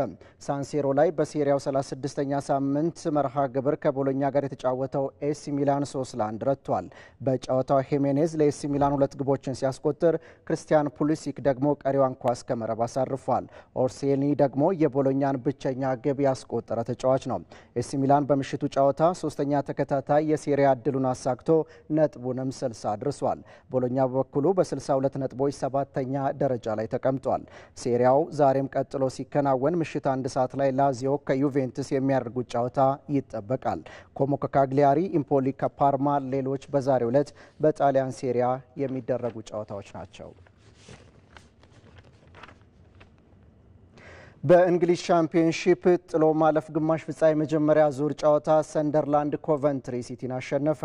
ሳንሴሮ ላይ በሴሪያው 36ኛ ሳምንት መርሃ ግብር ከቦሎኛ ጋር የተጫወተው ኤሲ ሚላን 3-1 ረቷል። በጨዋታው ሄሜኔዝ ለኤሲ ሚላን 2 ግቦችን ሲያስቆጥር ክርስቲያን ፑሊሲክ ደግሞ ቀሪዋን ኳስ ከመረብ አሳርፏል። ኦርሴኒ ደግሞ የቦሎኛን ብቸኛ ግብ ያስቆጠረ ተጫዋች ነው። ኤሲ ሚላን በምሽቱ ጨዋታ 3ኛ ተከታታይ የሴሪያ እድሉን አሳክቶ ነጥቡንም 60 አድርሷል። ቦሎኛ በበኩሉ በ62 ነጥቦች 7ኛ ደረጃ ላይ ተቀምጧል። ሴሪያው ዛሬም ቀጥሎ ሲከናወን ምሽት 1 ሰዓት ላይ ላዚዮ ከዩቬንቱስ የሚያደርጉት ጨዋታ ይጠበቃል። ኮሞ ከካግሊያሪ፣ ኢምፖሊ ከፓርማ ሌሎች በዛሬው ዕለት በጣሊያን ሴሪያ የሚደረጉ ጨዋታዎች ናቸው። በእንግሊዝ ሻምፒዮንሺፕ ጥሎ ማለፍ ግማሽ ፍጻሜ መጀመሪያ ዙር ጨዋታ ሰንደርላንድ ኮቨንትሪ ሲቲን አሸነፈ።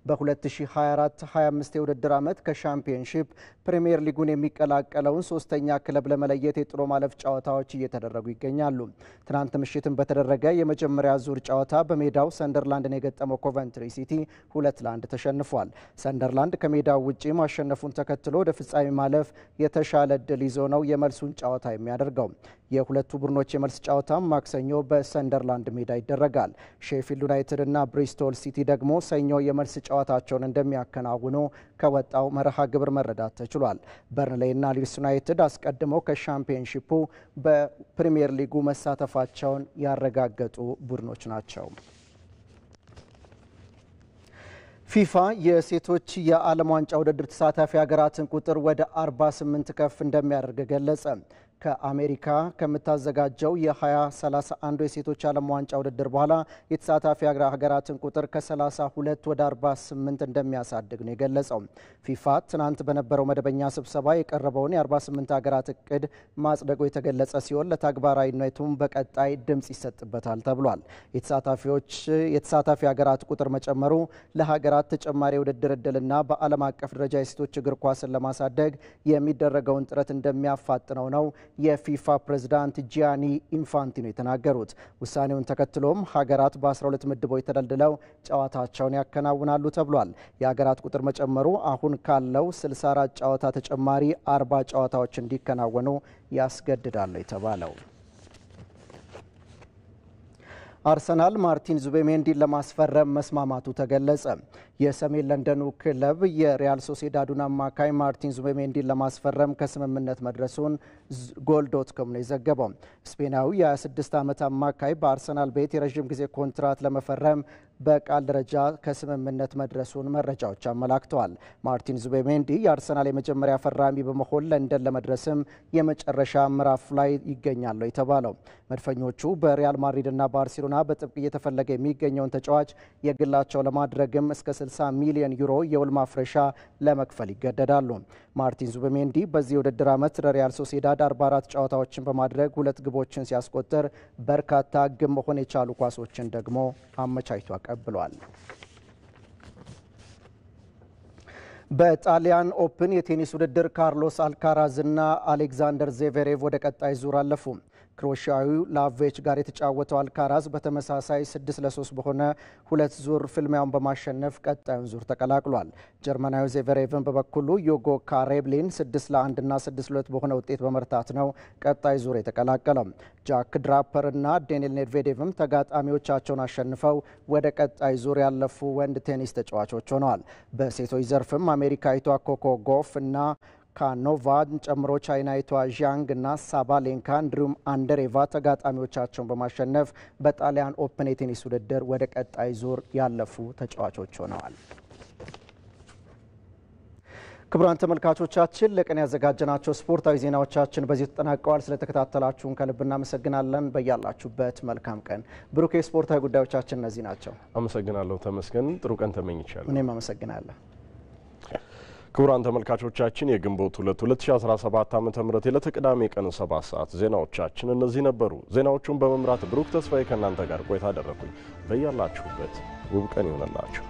በ2024-25 የውድድር ዓመት ከሻምፒዮንሺፕ ፕሪሚየር ሊጉን የሚቀላቀለውን 3ኛ ክለብ ለመለየት የጥሎ ማለፍ ጨዋታዎች እየተደረጉ ይገኛሉ። ትናንት ምሽትን በተደረገ የመጀመሪያ ዙር ጨዋታ በሜዳው ሰንደርላንድን የገጠመው ኮቨንትሪ ሲቲ 2-1 ተሸንፏል። ሰንደርላንድ ከሜዳው ውጪ ማሸነፉን ተከትሎ ወደ ፍጻሜ ማለፍ የተሻለ እድል ይዞ ነው የመልሱን ጨዋታ የሚያደርገው። የሁለቱ ቡድኖች የመልስ ጨዋታ ማክሰኞ በሰንደርላንድ ሜዳ ይደረጋል። ሼፊልድ ዩናይትድ እና ብሪስቶል ሲቲ ደግሞ ሰኞ የመልስ ጨዋታቸውን እንደሚያከናውኑ ከወጣው መርሃ ግብር መረዳት ተችሏል። በርንሌይ እና ሊድስ ዩናይትድ አስቀድመው ከሻምፒዮንሺፑ በፕሪሚየር ሊጉ መሳተፋቸውን ያረጋገጡ ቡድኖች ናቸው። ፊፋ የሴቶች የዓለም ዋንጫ ውድድር ተሳታፊ ሀገራትን ቁጥር ወደ 48 ከፍ እንደሚያደርግ ገለጸ። ከአሜሪካ ከምታዘጋጀው የ2031 የሴቶች ዓለም ዋንጫ ውድድር በኋላ የተሳታፊ ሀገራትን ቁጥር ከ32 ወደ 48 እንደሚያሳድግ ነው የገለጸው። ፊፋ ትናንት በነበረው መደበኛ ስብሰባ የቀረበውን የ48 ሀገራት እቅድ ማጽደቁ የተገለጸ ሲሆን ለተግባራዊነቱም በቀጣይ ድምጽ ይሰጥበታል ተብሏል። የተሳታፊ ሀገራት ቁጥር መጨመሩ ለሀገራት ተጨማሪ ውድድር እድልና በዓለም አቀፍ ደረጃ የሴቶች እግር ኳስን ለማሳደግ የሚደረገውን ጥረት እንደሚያፋጥነው ነው የፊፋ ፕሬዝዳንት ጂያኒ ኢንፋንቲኖ የተናገሩት። ውሳኔውን ተከትሎም ሀገራት በ12 ምድቦች ተደልድለው ጨዋታቸውን ያከናውናሉ ተብሏል። የሀገራት ቁጥር መጨመሩ አሁን ካለው 64 ጨዋታ ተጨማሪ 40 ጨዋታዎች እንዲከናወኑ ያስገድዳል የተባለው። አርሰናል ማርቲን ዙቤሜንዲን ለማስፈረም መስማማቱ ተገለጸ። የሰሜን ለንደኑ ክለብ የሪያል ሶሴዳዱን አማካይ ማርቲን ዙቤሜንዲን ለማስፈረም ከስምምነት መድረሱን ጎል.ኮም ነው የዘገበው። ስፔናዊ የ26 ዓመት አማካይ በአርሰናል ቤት የረዥም ጊዜ ኮንትራት ለመፈረም በቃል ደረጃ ከስምምነት መድረሱን መረጃዎች አመላክተዋል። ማርቲን ዙቤሜንዲ የአርሰናል የመጀመሪያ ፈራሚ በመሆን ለንደን ለመድረስም የመጨረሻ ምዕራፍ ላይ ይገኛሉ የተባለው መድፈኞቹ በሪያል ማድሪድና ባርሴሎና በጥብቅ እየተፈለገ የሚገኘውን ተጫዋች የግላቸው ለማድረግም እስከ 60 ሚሊዮን ዩሮ የውል ማፍረሻ ለመክፈል ይገደዳሉ። ማርቲን ዙቤሜንዲ በዚህ የውድድር ዓመት ለሪያል ሶሴዳድ 44 ጨዋታዎችን በማድረግ 2 ግቦችን ሲያስቆጥር በርካታ ግብ መሆን የቻሉ ኳሶችን ደግሞ አመቻችቶ አቀብሏል። በጣሊያን ኦፕን የቴኒስ ውድድር ካርሎስ አልካራዝ እና አሌክዛንደር ዜቬሬቭ ወደ ቀጣይ ዙር አለፉ። ክሮኤሽያዊው ላቬች ጋር የተጫወተው አልካራዝ በተመሳሳይ 6-3 በሆነ 2 ዙር ፍልሚያውን በማሸነፍ ቀጣዩን ዙር ተቀላቅሏል። ጀርመናዊ ዜቬሬቭን በበኩሉ ዮጎ ካሬብሊን 6-1 እና 6-2 በሆነ ውጤት በመርታት ነው ቀጣይ ዙር የተቀላቀለው። ጃክ ድራፐር እና ዴኒል ኔድቬዴቭም ተጋጣሚዎቻቸውን አሸንፈው ወደ ቀጣይ ዙር ያለፉ ወንድ ቴኒስ ተጫዋቾች ሆነዋል። በሴቶች ዘርፍም አሜሪካዊቷ ኮኮ ጎፍ እና ካኖቫን ጨምሮ ቻይናዊቷ ዣንግ እና ሳባሌንካ እንዲሁም አንድሬቫ ተጋጣሚዎቻቸውን በማሸነፍ በጣሊያን ኦፕን የቴኒስ ውድድር ወደ ቀጣይ ዙር ያለፉ ተጫዋቾች ሆነዋል። ክቡራን ተመልካቾቻችን ለቀን ያዘጋጀናቸው ስፖርታዊ ዜናዎቻችን በዚህ ተጠናቀዋል። ስለተከታተላችሁን ከልብ እናመሰግናለን። በያላችሁበት መልካም ቀን። ብሩክ ስፖርታዊ ጉዳዮቻችን እነዚህ ናቸው። አመሰግናለሁ ተመስገን። ጥሩ ቀን ተመኝቻለሁ። እኔም አመሰግናለሁ። ክቡራን ተመልካቾቻችን የግንቦት 2 2017 ዓ.ም የዕለተ ቅዳሜ ቀን 7 ሰዓት ዜናዎቻችን እነዚህ ነበሩ። ዜናዎቹን በመምራት ብሩክ ተስፋዬ ከእናንተ ጋር ቆይታ አደረኩኝ። በያላችሁበት ውብ ቀን ይሆንላችሁ።